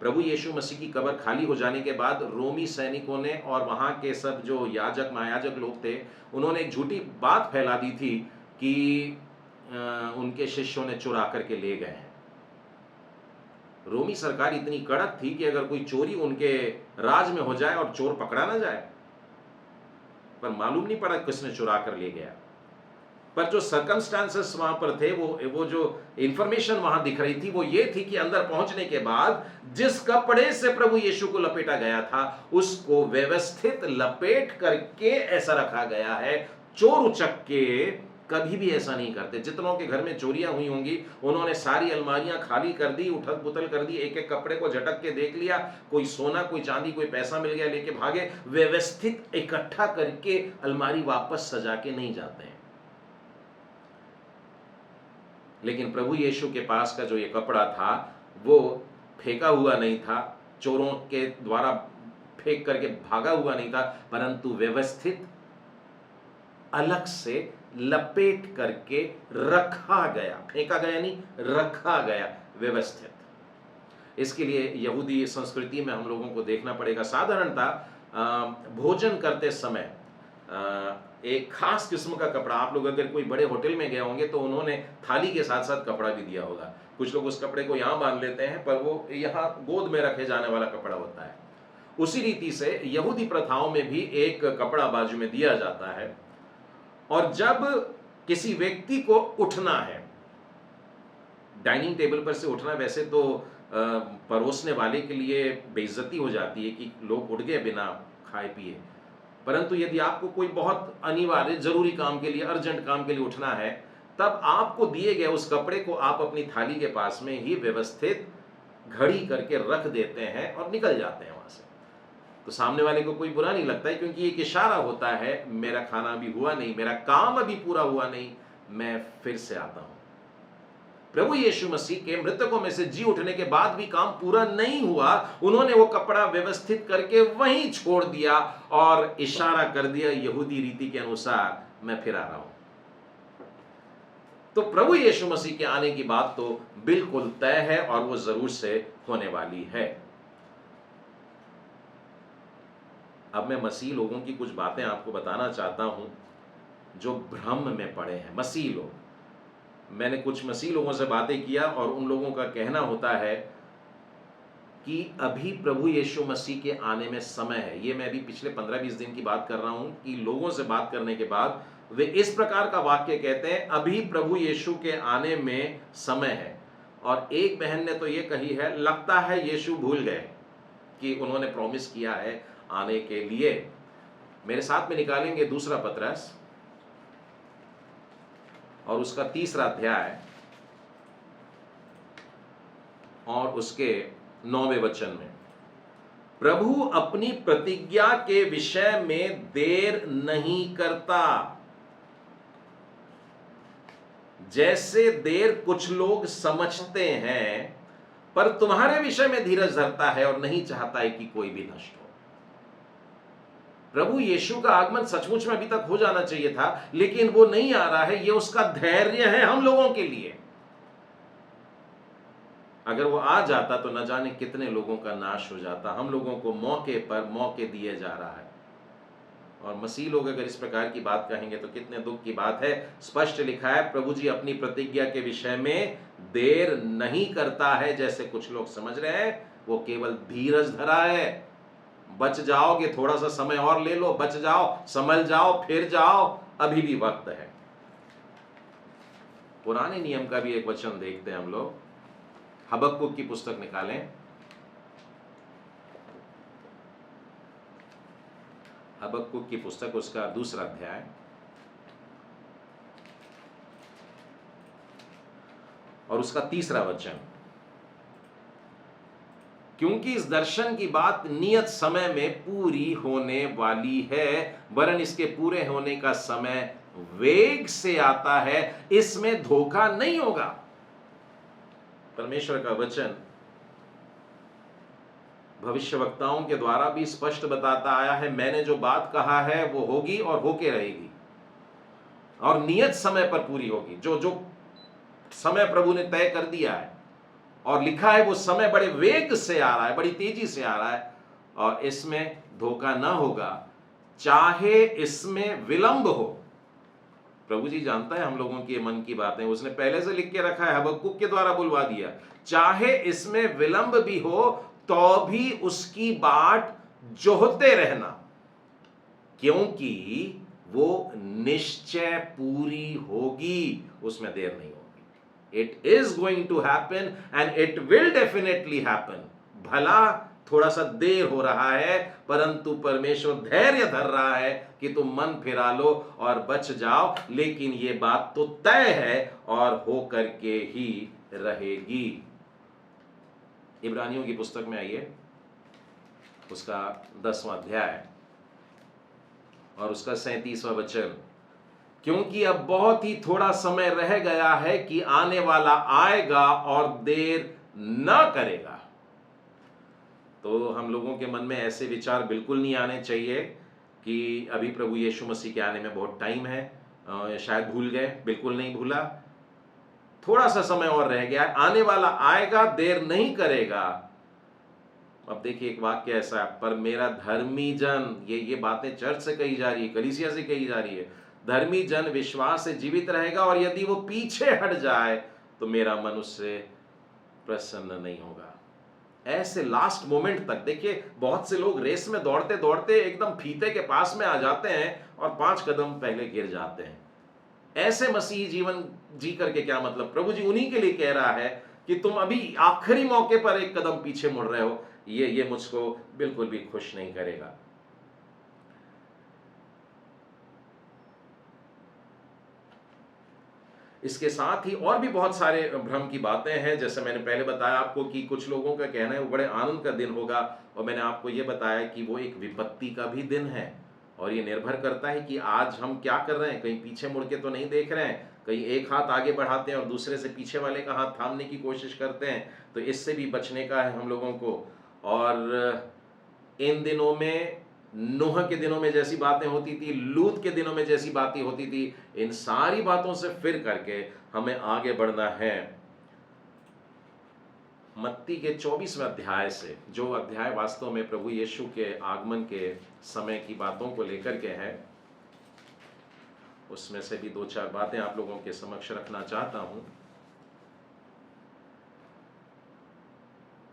प्रभु यीशु मसीह की कब्र खाली हो जाने के बाद रोमी सैनिकों ने और वहाँ के सब जो याजक महायाजक लोग थे उन्होंने एक झूठी बात फैला दी थी कि उनके शिष्यों ने चुरा करके ले गए हैं। रोमी सरकार इतनी कड़क थी कि अगर कोई चोरी उनके राज में हो जाए और चोर पकड़ा ना जाए, पर मालूम नहीं पड़ा किसने चुरा कर ले गया। पर जो सर्कमस्टांसेस वहां पर थे वो जो इंफॉर्मेशन वहां दिख रही थी वो ये थी कि अंदर पहुंचने के बाद जिस कपड़े से प्रभु यीशु को लपेटा गया था उसको व्यवस्थित लपेट करके ऐसा रखा गया है। चोर उचक के कभी भी ऐसा नहीं करते। जितनों के घर में चोरियां हुई होंगी उन्होंने सारी अलमारियां खाली कर दी, उथल पुथल कर दी, एक एक कपड़े को झटक के देख लिया, कोई सोना कोई चांदी कोई पैसा मिल गया लेके भागे। व्यवस्थित इकट्ठा करके अलमारी वापस सजा के नहीं जाते हैं। लेकिन प्रभु यीशु के पास का जो ये कपड़ा था वो फेंका हुआ नहीं था, चोरों के द्वारा फेंक करके भागा हुआ नहीं था, परंतु व्यवस्थित अलग से लपेट करके रखा गया। फेंका गया नहीं, रखा गया व्यवस्थित। इसके लिए यहूदी संस्कृति में हम लोगों को देखना पड़ेगा। साधारणतः भोजन करते समय एक खास किस्म का कपड़ा, आप लोग अगर कोई बड़े होटल में गए होंगे तो उन्होंने थाली के साथ साथ कपड़ा भी दिया होगा। कुछ लोग उस कपड़े को यहाँ बांध लेते हैं पर वो यहाँ गोद में रखे जाने वाला कपड़ा होता है। उसी रीति से यहूदी प्रथाओं में भी एक कपड़ा बाजू में दिया जाता है, और जब किसी व्यक्ति को उठना है, डाइनिंग टेबल पर से उठना वैसे तो परोसने वाले के लिए बेइज्जती हो जाती है कि लोग उठ गए बिना खाए पिए, परंतु यदि आपको कोई बहुत अनिवार्य जरूरी काम के लिए, अर्जेंट काम के लिए उठना है, तब आपको दिए गए उस कपड़े को आप अपनी थाली के पास में ही व्यवस्थित घड़ी करके रख देते हैं और निकल जाते हैं वहां से। तो सामने वाले को कोई बुरा नहीं लगता है, क्योंकि एक इशारा होता है मेरा खाना अभी हुआ नहीं, मेरा काम अभी पूरा हुआ नहीं, मैं फिर से आता हूं। प्रभु यीशु मसीह के मृतकों में से जी उठने के बाद भी काम पूरा नहीं हुआ। उन्होंने वो कपड़ा व्यवस्थित करके वहीं छोड़ दिया और इशारा कर दिया यहूदी रीति के अनुसार, मैं फिर आ रहा हूं। तो प्रभु यीशु मसीह के आने की बात तो बिल्कुल तय है और वो जरूर से होने वाली है। अब मैं मसीह लोगों की कुछ बातें आपको बताना चाहता हूं जो भ्रम में पड़े हैं। मसीह लोग, मैंने कुछ मसीह लोगों से बातें किया और उन लोगों का कहना होता है कि अभी प्रभु यीशु मसीह के आने में समय है। ये मैं अभी पिछले 15-20 दिन की बात कर रहा हूं कि लोगों से बात करने के बाद वे इस प्रकार का वाक्य कहते हैं, अभी प्रभु यीशु के आने में समय है। और एक बहन ने तो ये कही है, लगता है यीशु भूल गए कि उन्होंने प्रॉमिस किया है आने के लिए। मेरे साथ में निकालेंगे दूसरा पत्रस और उसका 3रा अध्याय और उसके 9वें वचन में, प्रभु अपनी प्रतिज्ञा के विषय में देर नहीं करता, जैसे देर कुछ लोग समझते हैं, पर तुम्हारे विषय में धीरज धरता है और नहीं चाहता है कि कोई भी नष्ट हो। प्रभु यीशु का आगमन सचमुच में अभी तक हो जाना चाहिए था, लेकिन वो नहीं आ रहा है। ये उसका धैर्य है हम लोगों के लिए। अगर वो आ जाता तो न जाने कितने लोगों का नाश हो जाता। हम लोगों को मौके पर मौके दिए जा रहा है, और मसीह लोग अगर इस प्रकार की बात कहेंगे तो कितने दुख की बात है। स्पष्ट लिखा है, प्रभु जी अपनी प्रतिज्ञा के विषय में देर नहीं करता है जैसे कुछ लोग समझ रहे हैं, वो केवल धीरज धरा है। बच जाओगे, थोड़ा सा समय और ले लो, बच जाओ, संभल जाओ, फिर जाओ, अभी भी वक्त है। पुराने नियम का भी एक वचन देखते हैं हम लोग। हबक्कुक की पुस्तक निकालें, हबक्कुक की पुस्तक उसका 2रा अध्याय और उसका 3रा वचन, क्योंकि इस दर्शन की बात नियत समय में पूरी होने वाली है, वरन इसके पूरे होने का समय वेग से आता है, इसमें धोखा नहीं होगा। परमेश्वर का वचन भविष्यवक्ताओं के द्वारा भी स्पष्ट बताता आया है, मैंने जो बात कहा है वो होगी और होके रहेगी। और नियत समय पर पूरी होगी। जो जो समय प्रभु ने तय कर दिया है और लिखा है, वो समय बड़े वेग से आ रहा है, बड़ी तेजी से आ रहा है, और इसमें धोखा ना होगा, चाहे इसमें विलंब हो। प्रभु जी जानता है हम लोगों के मन की बातें, उसने पहले से लिख के रखा है, हबक्कुक के द्वारा बुलवा दिया, चाहे इसमें विलंब भी हो तो भी उसकी बाट जोहते रहना, क्योंकि वो निश्चय पूरी होगी, उसमें देर नहीं होगी। It is going to happen and it will definitely happen. भला थोड़ा सा देर हो रहा है, परंतु परमेश्वर धैर्य धर रहा है कि तुम मन फिरा लो और बच जाओ, लेकिन ये बात तो तय है और हो करके ही रहेगी। इब्रानियों की पुस्तक में आइए, उसका 10वां अध्याय और उसका 37वां वचन। क्योंकि अब बहुत ही थोड़ा समय रह गया है कि आने वाला आएगा और देर न करेगा। तो हम लोगों के मन में ऐसे विचार बिल्कुल नहीं आने चाहिए कि अभी प्रभु यीशु मसीह के आने में बहुत टाइम है, शायद भूल गए। बिल्कुल नहीं भूला, थोड़ा सा समय और रह गया, आने वाला आएगा, देर नहीं करेगा। अब देखिए एक वाक्य ऐसा है, पर मेरा धर्मी जन, ये बातें चर्च से कही जा रही है, कलीसिया से कही जा रही है, धर्मी जन विश्वास से जीवित रहेगा और यदि वो पीछे हट जाए तो मेरा मन उससे प्रसन्न नहीं होगा। ऐसे लास्ट मोमेंट तक देखिए, बहुत से लोग रेस में दौड़ते दौड़ते एकदम फीते के पास में आ जाते हैं और 5 कदम पहले गिर जाते हैं। ऐसे मसीही जीवन जी करके क्या मतलब? प्रभु जी उन्हीं के लिए कह रहा है कि तुम अभी आखिरी मौके पर एक कदम पीछे मुड़ रहे हो। ये मुझको बिल्कुल भी खुश नहीं करेगा। इसके साथ ही और भी बहुत सारे भ्रम की बातें हैं। जैसे मैंने पहले बताया आपको कि कुछ लोगों का कहना है वो बड़े आनंद का दिन होगा, और मैंने आपको ये बताया कि वो एक विपत्ति का भी दिन है, और ये निर्भर करता है कि आज हम क्या कर रहे हैं। कहीं पीछे मुड़ के तो नहीं देख रहे हैं, कहीं एक हाथ आगे बढ़ाते हैं और दूसरे से पीछे वाले का हाथ थामने की कोशिश करते हैं, तो इससे भी बचने का है हम लोगों को। और इन दिनों में, नूह के दिनों में जैसी बातें होती थी, लूत के दिनों में जैसी बातें होती थी, इन सारी बातों से फिर करके हमें आगे बढ़ना है। मत्ती के 24वें अध्याय से, जो अध्याय वास्तव में प्रभु यीशु के आगमन के समय की बातों को लेकर के है, उसमें से भी 2-4 बातें आप लोगों के समक्ष रखना चाहता हूं।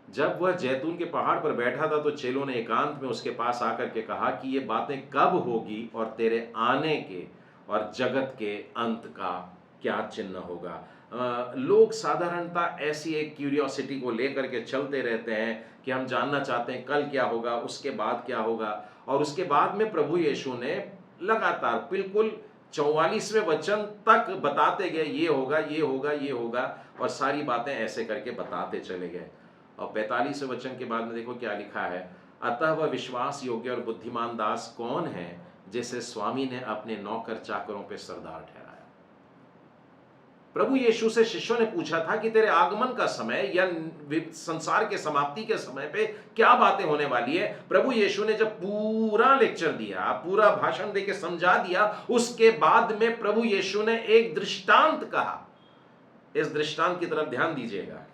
जब वह जैतून के पहाड़ पर बैठा था तो चेलों ने एकांत में उसके पास आकर के कहा कि ये बातें कब होगी और तेरे आने के और जगत के अंत का क्या चिन्ह होगा। लोग साधारणतः ऐसी एक क्यूरियोसिटी को लेकर के चलते रहते हैं कि हम जानना चाहते हैं कल क्या होगा, उसके बाद क्या होगा। और उसके बाद में प्रभु यीशु ने लगातार बिल्कुल 44वें वचन तक बताते गए, ये होगा, ये होगा, ये होगा, और सारी बातें ऐसे करके बताते चले गए। और 45वें वचन के बाद में देखो क्या लिखा है, अतः वह विश्वास योग्य और बुद्धिमान दास कौन है जिसे स्वामी ने अपने नौकर चाकरों पे सरदार ठहराया। प्रभु यीशु से शिष्यों ने पूछा था कि तेरे आगमन का समय या संसार के समाप्ति के समय पे क्या बातें होने वाली है। प्रभु यीशु ने जब पूरा लेक्चर दिया, पूरा भाषण देके समझा दिया, उसके बाद में प्रभु यीशु ने एक दृष्टांत कहा। इस दृष्टांत की तरफ ध्यान दीजिएगा।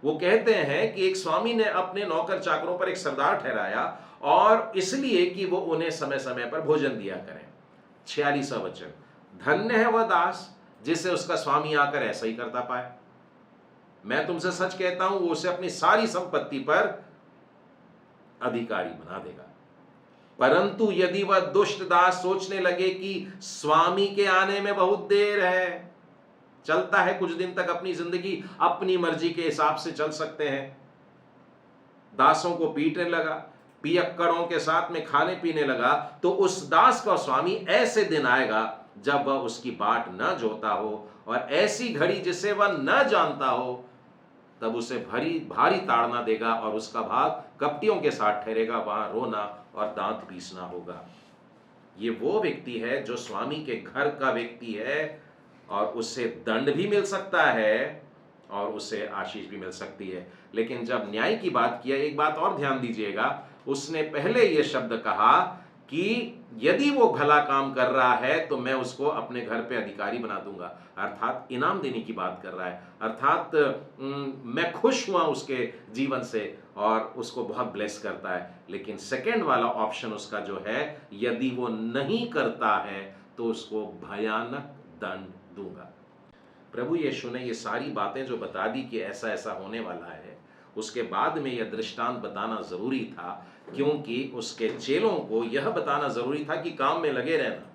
वो कहते हैं कि एक स्वामी ने अपने नौकर चाकरों पर एक सरदार ठहराया, और इसलिए कि वो उन्हें समय समय पर भोजन दिया करें। 46वां वचन, धन्य है वह दास जिसे उसका स्वामी आकर ऐसा ही करता पाए। मैं तुमसे सच कहता हूं, वो उसे अपनी सारी संपत्ति पर अधिकारी बना देगा। परंतु यदि वह दुष्ट दास सोचने लगे कि स्वामी के आने में बहुत देर है, चलता है कुछ दिन तक अपनी जिंदगी अपनी मर्जी के हिसाब से चल सकते हैं, दासों को पीटने लगा, पियक्कड़ों के साथ में खाने पीने लगा, तो उस दास का स्वामी ऐसे दिन आएगा जब वह उसकी बाट न जोता हो, और ऐसी घड़ी जिसे वह न जानता हो, तब उसे भारी ताड़ना देगा और उसका भाग कपटियों के साथ ठहरेगा, वहां रोना और दांत पीसना होगा। ये वो व्यक्ति है जो स्वामी के घर का व्यक्ति है, और उससे दंड भी मिल सकता है और उससे आशीष भी मिल सकती है। लेकिन जब न्याय की बात किया, एक बात और ध्यान दीजिएगा, उसने पहले यह शब्द कहा कि यदि वो भला काम कर रहा है तो मैं उसको अपने घर पे अधिकारी बना दूंगा, अर्थात इनाम देने की बात कर रहा है, अर्थात मैं खुश हुआ उसके जीवन से और उसको बहुत ब्लेस करता है। लेकिन सेकंड वाला ऑप्शन उसका जो है, यदि वो नहीं करता है तो उसको भयानक दंड दूंगा। प्रभु यीशु ने ये सारी बातें जो बता दी कि ऐसा ऐसा होने वाला है, उसके बाद में यह दृष्टांत बताना जरूरी था, क्योंकि उसके चेलों को यह बताना जरूरी था कि काम में लगे रहना,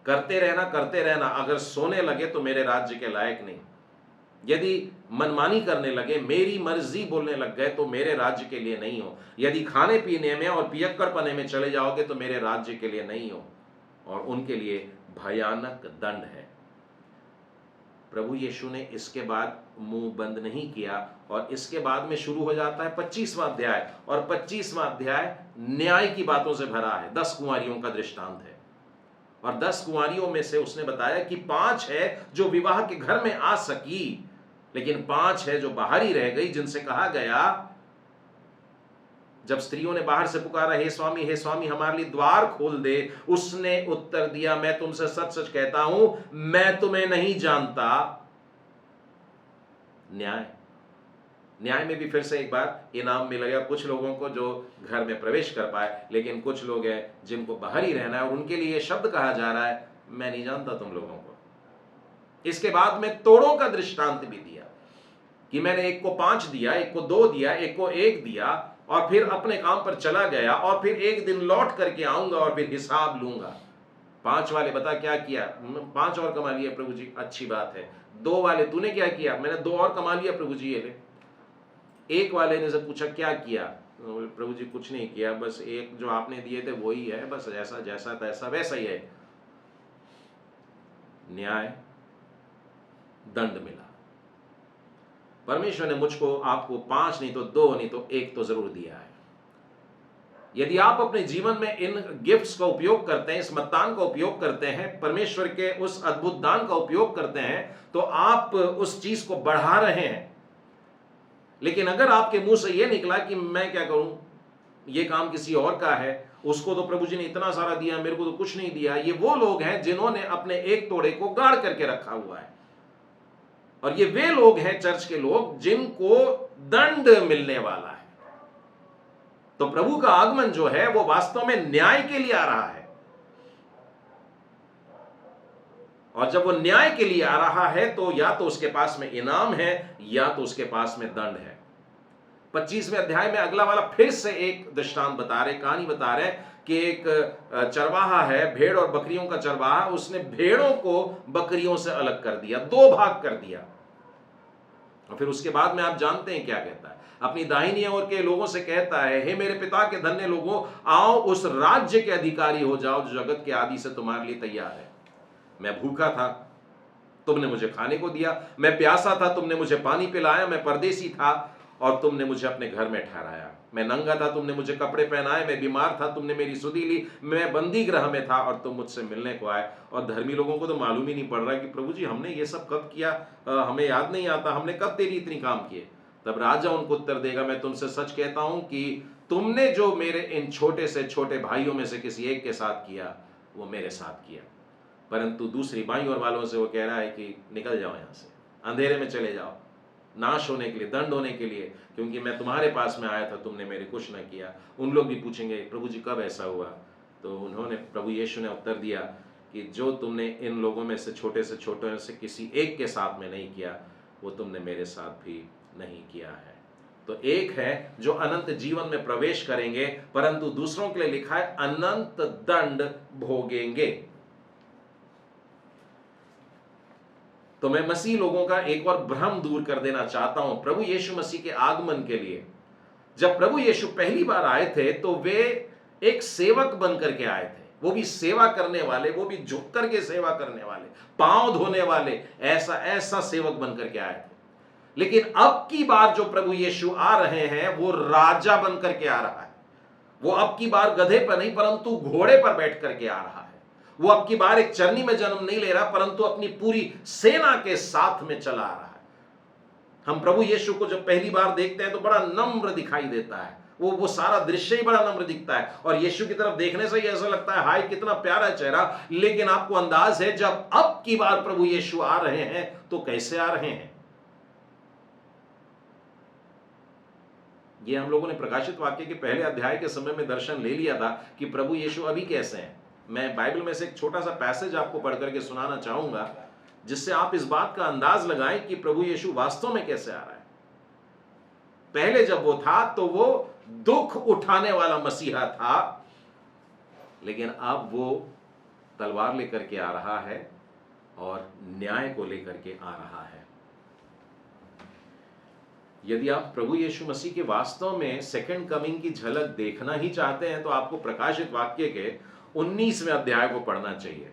करते रहना करते रहना। अगर सोने लगे तो मेरे राज्य के लायक नहीं, यदि मनमानी करने लगे, मेरी मर्जी बोलने लग गए तो मेरे राज्य के लिए नहीं हो, यदि खाने पीने में और पियक्कड़पने में चले जाओगे तो मेरे राज्य के लिए नहीं हो, और उनके लिए भयानक दंड है। प्रभु यीशु ने इसके बाद मुंह बंद नहीं किया, और इसके बाद में शुरू हो जाता है 25वां अध्याय, और 25वां अध्याय न्याय की बातों से भरा है। 10 कुंवारियों का दृष्टांत है, और 10 कुंवारियों में से उसने बताया कि 5 है जो विवाह के घर में आ सकी, लेकिन 5 है जो बाहर ही रह गई, जिनसे कहा गया, जब स्त्रियों ने बाहर से पुकारा, हे स्वामी हमारे लिए द्वार खोल दे, उसने उत्तर दिया, मैं तुमसे सच सच कहता हूं, मैं तुम्हें नहीं जानता। न्याय में भी फिर से एक बार इनाम मिल गया कुछ लोगों को जो घर में प्रवेश कर पाए, लेकिन कुछ लोग हैं जिनको बाहर ही रहना है, और उनके लिए शब्द कहा जा रहा है, मैं नहीं जानता तुम लोगों को। इसके बाद में तोड़ों का दृष्टांत भी दिया कि मैंने एक को 5 दिया, एक को 2 दिया, एक को 1 दिया, और फिर अपने काम पर चला गया, और फिर एक दिन लौट करके आऊंगा और फिर हिसाब लूंगा। 5 वाले बता क्या किया? 5 और कमा लिया प्रभु जी, अच्छी बात है। 2 वाले तूने क्या किया? मैंने 2 और कमा लिया प्रभु जी, ये ले। 1 वाले ने से पूछा क्या किया? प्रभु जी कुछ नहीं किया, बस एक जो आपने दिए थे वही है, बस जैसा जैसा तैसा वैसा ही है। न्याय, दंड मिला। परमेश्वर ने मुझको आपको 5 नहीं तो 2 नहीं तो 1 तो जरूर दिया है। यदि आप अपने जीवन में इन गिफ्ट्स का उपयोग करते हैं, इस मतदान का उपयोग करते हैं, परमेश्वर के उस अद्भुत दान का उपयोग करते हैं, तो आप उस चीज को बढ़ा रहे हैं। लेकिन अगर आपके मुंह से यह निकला कि मैं क्या करूं, यह काम किसी और का है, उसको तो प्रभु जी ने इतना सारा दिया, मेरे को तो कुछ नहीं दिया, ये वो लोग हैं जिन्होंने अपने एक तोड़े को गाड़ करके रखा हुआ है। और ये वे लोग हैं, चर्च के लोग, जिनको दंड मिलने वाला है। तो प्रभु का आगमन जो है वो वास्तव में न्याय के लिए आ रहा है, और जब वो न्याय के लिए आ रहा है तो या तो उसके पास में इनाम है या तो उसके पास में दंड है। 25वें अध्याय में अगला वाला फिर से एक दृष्टांत बता रहे, कहानी बता रहे कि एक चरवाहा है, भेड़ और बकरियों का चरवाहा, उसने भेड़ों को बकरियों से अलग कर दिया, 2 भाग कर दिया। और फिर उसके बाद में आप जानते हैं क्या कहता है, अपनी दाहिनी ओर के लोगों से कहता है, हे मेरे पिता के धन्य लोगों, आओ उस राज्य के अधिकारी हो जाओ जो जगत के आदि से तुम्हारे लिए तैयार है। मैं भूखा था, तुमने मुझे खाने को दिया, मैं प्यासा था, तुमने मुझे पानी पिलाया, मैं परदेसी था और तुमने मुझे अपने घर में ठहराया, मैं नंगा था, तुमने मुझे कपड़े पहनाए, मैं बीमार था, तुमने मेरी सुधि ली, मैं बंदी गृह में था और तुम मुझसे मिलने को आए। और धर्मी लोगों को तो मालूम ही नहीं पड़ रहा कि प्रभु जी हमने ये सब कब किया, हमें याद नहीं आता, हमने कब तेरी इतनी काम किए। तब राजा उनको उत्तर देगा, मैं तुमसे सच कहता हूं कि तुमने जो मेरे इन छोटे से छोटे भाइयों में से किसी एक के साथ किया, वो मेरे साथ किया। परंतु दूसरी बाईं ओर वालों से वो कह रहा है कि निकल जाओ यहां से, अंधेरे में चले जाओ, नाश होने के लिए, दंड होने के लिए, क्योंकि मैं तुम्हारे पास में आया था, तुमने मेरे कुछ न किया। उन लोग भी पूछेंगे, प्रभु जी कब ऐसा हुआ? तो उन्होंने, प्रभु यीशु ने उत्तर दिया कि जो तुमने इन लोगों में से छोटे से किसी एक के साथ में नहीं किया, वो तुमने मेरे साथ भी नहीं किया है। तो एक है जो अनंत जीवन में प्रवेश करेंगे, परंतु दूसरों के लिए लिखा है अनंत दंड भोगेंगे। तो मैं मसीह लोगों का एक और भ्रम दूर कर देना चाहता हूं। प्रभु यीशु मसीह के आगमन के लिए, जब प्रभु यीशु पहली बार आए थे तो वे एक सेवक बनकर के आए थे, वो भी सेवा करने वाले, वो भी झुक करके सेवा करने वाले, पांव धोने वाले, ऐसा सेवक बनकर के आए थे। लेकिन अब की बार जो प्रभु यीशु आ रहे हैं वो राजा बनकर के आ रहा है। वो अब की बार गधे पर नहीं परंतु घोड़े पर बैठ करके आ रहा है। वो अब की बार एक चरनी में जन्म नहीं ले रहा परंतु अपनी पूरी सेना के साथ में चला आ रहा है। हम प्रभु यीशु को जब पहली बार देखते हैं तो बड़ा नम्र दिखाई देता है, वो सारा दृश्य ही बड़ा नम्र दिखता है और यीशु की तरफ देखने से ही ऐसा लगता है हाय कितना प्यारा चेहरा। लेकिन आपको अंदाज है जब अब की बार प्रभु यीशु आ रहे हैं तो कैसे आ रहे हैं। ये हम लोगों ने प्रकाशित वाक्य के पहले अध्याय के समय में दर्शन ले लिया था कि प्रभु यीशु अभी कैसे हैं। मैं बाइबल में से एक छोटा सा पैसेज आपको पढ़ करके सुनाना चाहूंगा जिससे आप इस बात का अंदाज लगाएं कि प्रभु यीशु वास्तव में कैसे आ रहा है। पहले जब वो था तो वो दुख उठाने वाला मसीहा था, लेकिन अब वो तलवार लेकर के आ रहा है और न्याय को लेकर के आ रहा है। यदि आप प्रभु यीशु मसीह के वास्तव में सेकंड कमिंग की झलक देखना ही चाहते हैं तो आपको प्रकाशित वाक्य के 19वें अध्याय को पढ़ना चाहिए।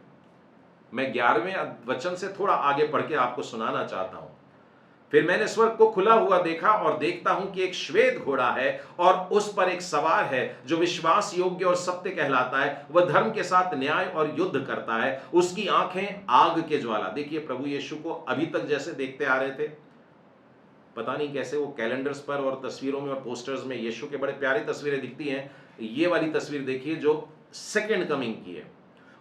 मैं 11वें वचन से थोड़ा आगे पढ़ के आपको सुनाना चाहता हूं। फिर मैंने स्वर्ग को खुला हुआ देखा और देखता हूं कि एक श्वेत घोड़ा है और उस पर एक सवार है जो विश्वास योग्य और सत्य कहलाता है। वह धर्म के साथ न्याय और युद्ध करता है। उसकी आंखें आग के ज्वाला। देखिए प्रभु यीशु को अभी तक जैसे देखते आ रहे थे, पता नहीं कैसे वो कैलेंडर्स पर और तस्वीरों में और पोस्टर्स में यीशु के बड़े प्यारी तस्वीरें दिखती हैं। ये वाली तस्वीर देखिए जो सेकंड कमिंग की है।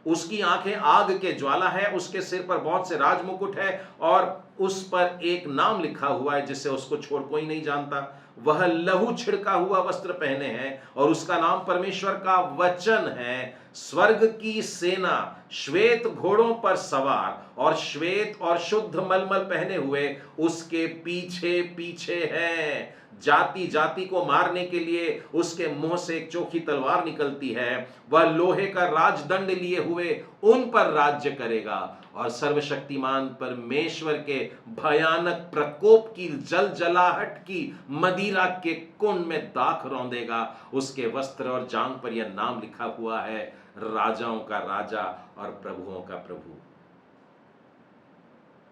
उसकी आंखें आग के ज्वाला है, उसके सिर पर बहुत से राजमुकुट है और उस पर एक नाम लिखा हुआ है जिससे उसको छोड़ कोई नहीं जानता। वह लहू छिड़का हुआ वस्त्र पहने हैं और उसका नाम परमेश्वर का वचन है। स्वर्ग की सेना श्वेत घोड़ों पर सवार और श्वेत और शुद्ध मलमल पहने हुए उसके पीछे पीछे है। जाति जाति को मारने के लिए उसके मुंह से एक चोखी तलवार निकलती है। वह लोहे का राजदंड लिए हुए उन पर राज्य करेगा और सर्वशक्तिमान परमेश्वर के भयानक प्रकोप की जलजलाहट की मदिरा के कुंड में दाख रौंदेगा। उसके वस्त्र और जांघ पर यह नाम लिखा हुआ है, राजाओं का राजा और प्रभुओं का प्रभु।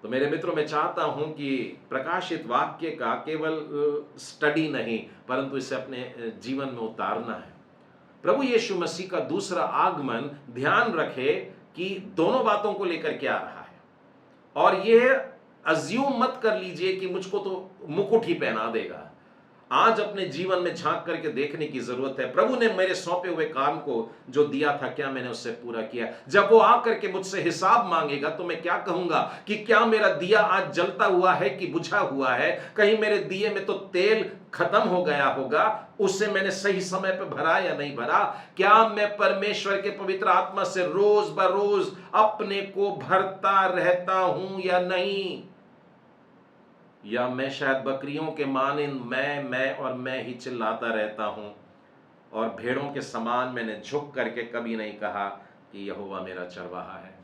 तो मेरे मित्रों, मैं चाहता हूं कि प्रकाशित वाक्य का केवल स्टडी नहीं परंतु इसे अपने जीवन में उतारना है। प्रभु यीशु मसीह का दूसरा आगमन, ध्यान रखे कि दोनों बातों को लेकर के आ रहा है। और यह अज्यूम मत कर लीजिए कि मुझको तो मुकुट ही पहना देगा। आज अपने जीवन में झांक करके देखने की जरूरत है, प्रभु ने मेरे सौंपे हुए काम को जो दिया था क्या मैंने उससे पूरा किया। जब वो आकर के मुझसे हिसाब मांगेगा तो मैं क्या कहूंगा कि क्या मेरा दिया आज जलता हुआ है कि बुझा हुआ है। कहीं मेरे दिए में तो तेल खत्म हो गया होगा, उससे मैंने सही समय पर भरा या नहीं भरा। क्या मैं परमेश्वर के पवित्र आत्मा से रोज बरोज अपने को भरता रहता हूं या नहीं, या मैं शायद बकरियों के मानिंद मैं ही चिल्लाता रहता हूं और भेड़ों के समान मैंने झुक करके कभी नहीं कहा कि यहोवा मेरा चरवाहा है।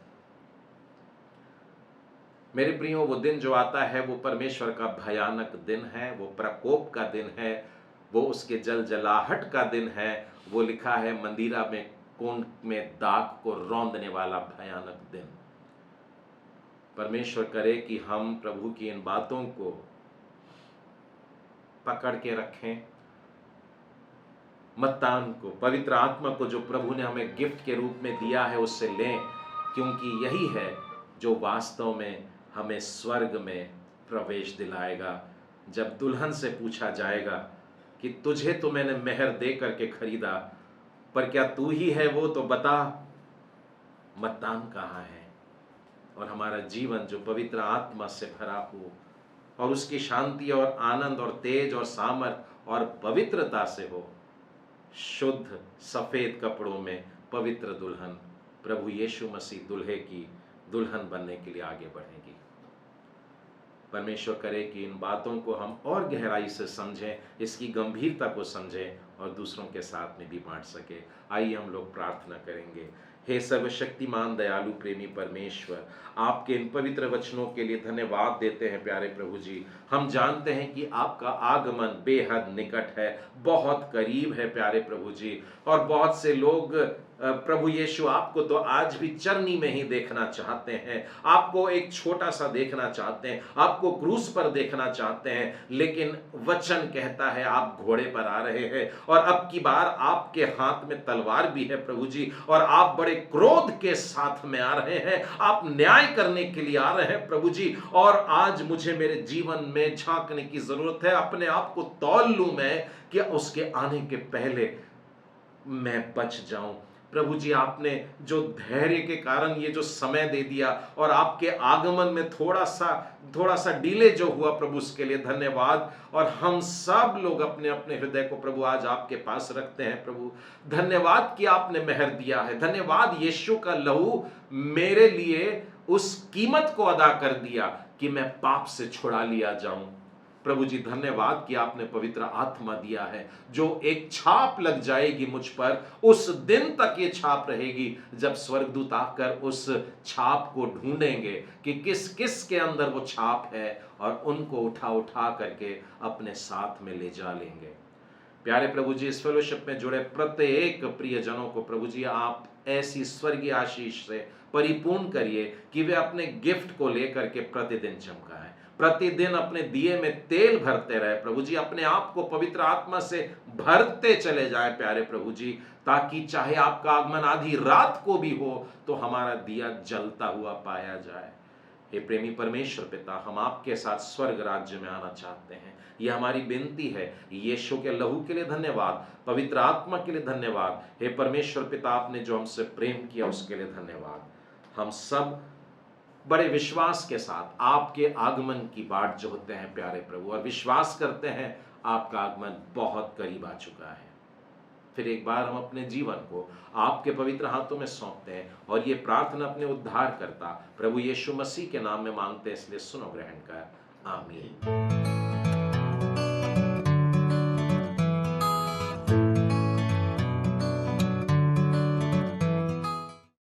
मेरे प्रियो, वो दिन जो आता है वो परमेश्वर का भयानक दिन है, वो प्रकोप का दिन है, वो उसके जलजलाहट का दिन है। वो लिखा है मंदिरा में कुंड में दाग को रौंदने वाला भयानक दिन। परमेश्वर करे कि हम प्रभु की इन बातों को पकड़ के रखें। मत्तान को, पवित्र आत्मा को जो प्रभु ने हमें गिफ्ट के रूप में दिया है उससे लें, क्योंकि यही है जो वास्तव में हमें स्वर्ग में प्रवेश दिलाएगा। जब दुल्हन से पूछा जाएगा कि तुझे तो मैंने मेहर दे करके खरीदा, पर क्या तू ही है वो, तो बता मत्तान कहाँ है। और हमारा जीवन जो पवित्र आत्मा से भरा हो और उसकी शांति और आनंद और तेज और सामर्थ और पवित्रता से हो, शुद्ध सफेद कपड़ों में पवित्र दुल्हन प्रभु यीशु मसीह दूल्हे की दुल्हन बनने के लिए आगे बढ़ेगी। परमेश्वर करे कि इन बातों को हम और गहराई से समझें, इसकी गंभीरता को समझें और दूसरों के साथ में भी बांट सके। आइए हम लोग प्रार्थना करेंगे। हे सर्वशक्तिमान दयालु प्रेमी परमेश्वर, आपके इन पवित्र वचनों के लिए धन्यवाद देते हैं प्यारे प्रभु जी। हम जानते हैं कि आपका आगमन बेहद निकट है, बहुत करीब है प्यारे प्रभु जी। और बहुत से लोग प्रभु यीशु आपको तो आज भी चरनी में ही देखना चाहते हैं, आपको एक छोटा सा देखना चाहते हैं, आपको क्रूस पर देखना चाहते हैं, लेकिन वचन कहता है आप घोड़े पर आ रहे हैं और अब की बार आपके हाथ में तलवार भी है प्रभु जी, और आप बड़े क्रोध के साथ में आ रहे हैं, आप न्याय करने के लिए आ रहे हैं प्रभु जी। और आज मुझे मेरे जीवन में झांकने की जरूरत है, अपने आप को तौल लूं मैं कि उसके आने के पहले मैं बच जाऊं। प्रभु जी, आपने जो धैर्य के कारण ये जो समय दे दिया और आपके आगमन में थोड़ा सा डिले जो हुआ प्रभु, उसके लिए धन्यवाद। और हम सब लोग अपने अपने हृदय को प्रभु आज आपके पास रखते हैं प्रभु। धन्यवाद कि आपने मेहर दिया है, धन्यवाद यीशु का लहू मेरे लिए उस कीमत को अदा कर दिया कि मैं पाप से छुड़ा लिया जाऊं। प्रभु जी, धन्यवाद कि आपने पवित्र आत्मा दिया है, जो एक छाप लग जाएगी मुझ पर, उस दिन तक ये छाप रहेगी जब स्वर्गदूत आकर उस छाप को ढूंढेंगे कि किस किस के अंदर वो छाप है, और उनको उठा उठा करके अपने साथ में ले जा लेंगे। प्यारे प्रभु जी, इस फेलोशिप में जुड़े प्रत्येक प्रियजनों को प्रभु जी आप ऐसी स्वर्गीय आशीष से परिपूर्ण करिए कि वे अपने गिफ्ट को लेकर के प्रतिदिन चमकाएं, प्रतिदिन अपने दिए में तेल भरते रहे प्रभु जी, अपने आप को पवित्र आत्मा से भरते चले जाए प्यारे प्रभु जी, ताकि चाहे आपका आगमन आधी रात को भी हो तो हमारा दिया जलता हुआ पाया जाए। हे प्रेमी परमेश्वर पिता, हम आपके साथ स्वर्ग राज्य में आना चाहते हैं, यह हमारी विनती है। यीशु के लहू के लिए धन्यवाद, पवित्र आत्मा के लिए धन्यवाद। हे परमेश्वर पिता, आपने जो हमसे प्रेम किया उसके लिए धन्यवाद। हम सब बड़े विश्वास के साथ आपके आगमन की बाट जोहते हैं प्यारे प्रभु, और विश्वास करते हैं आपका आगमन बहुत करीब आ चुका है। फिर एक बार हम अपने जीवन को आपके पवित्र हाथों में सौंपते हैं, और ये प्रार्थना अपने उद्धार करता प्रभु यीशु मसीह के नाम में मांगते हैं, इसलिए सुनो ग्रहण कर, आमीन।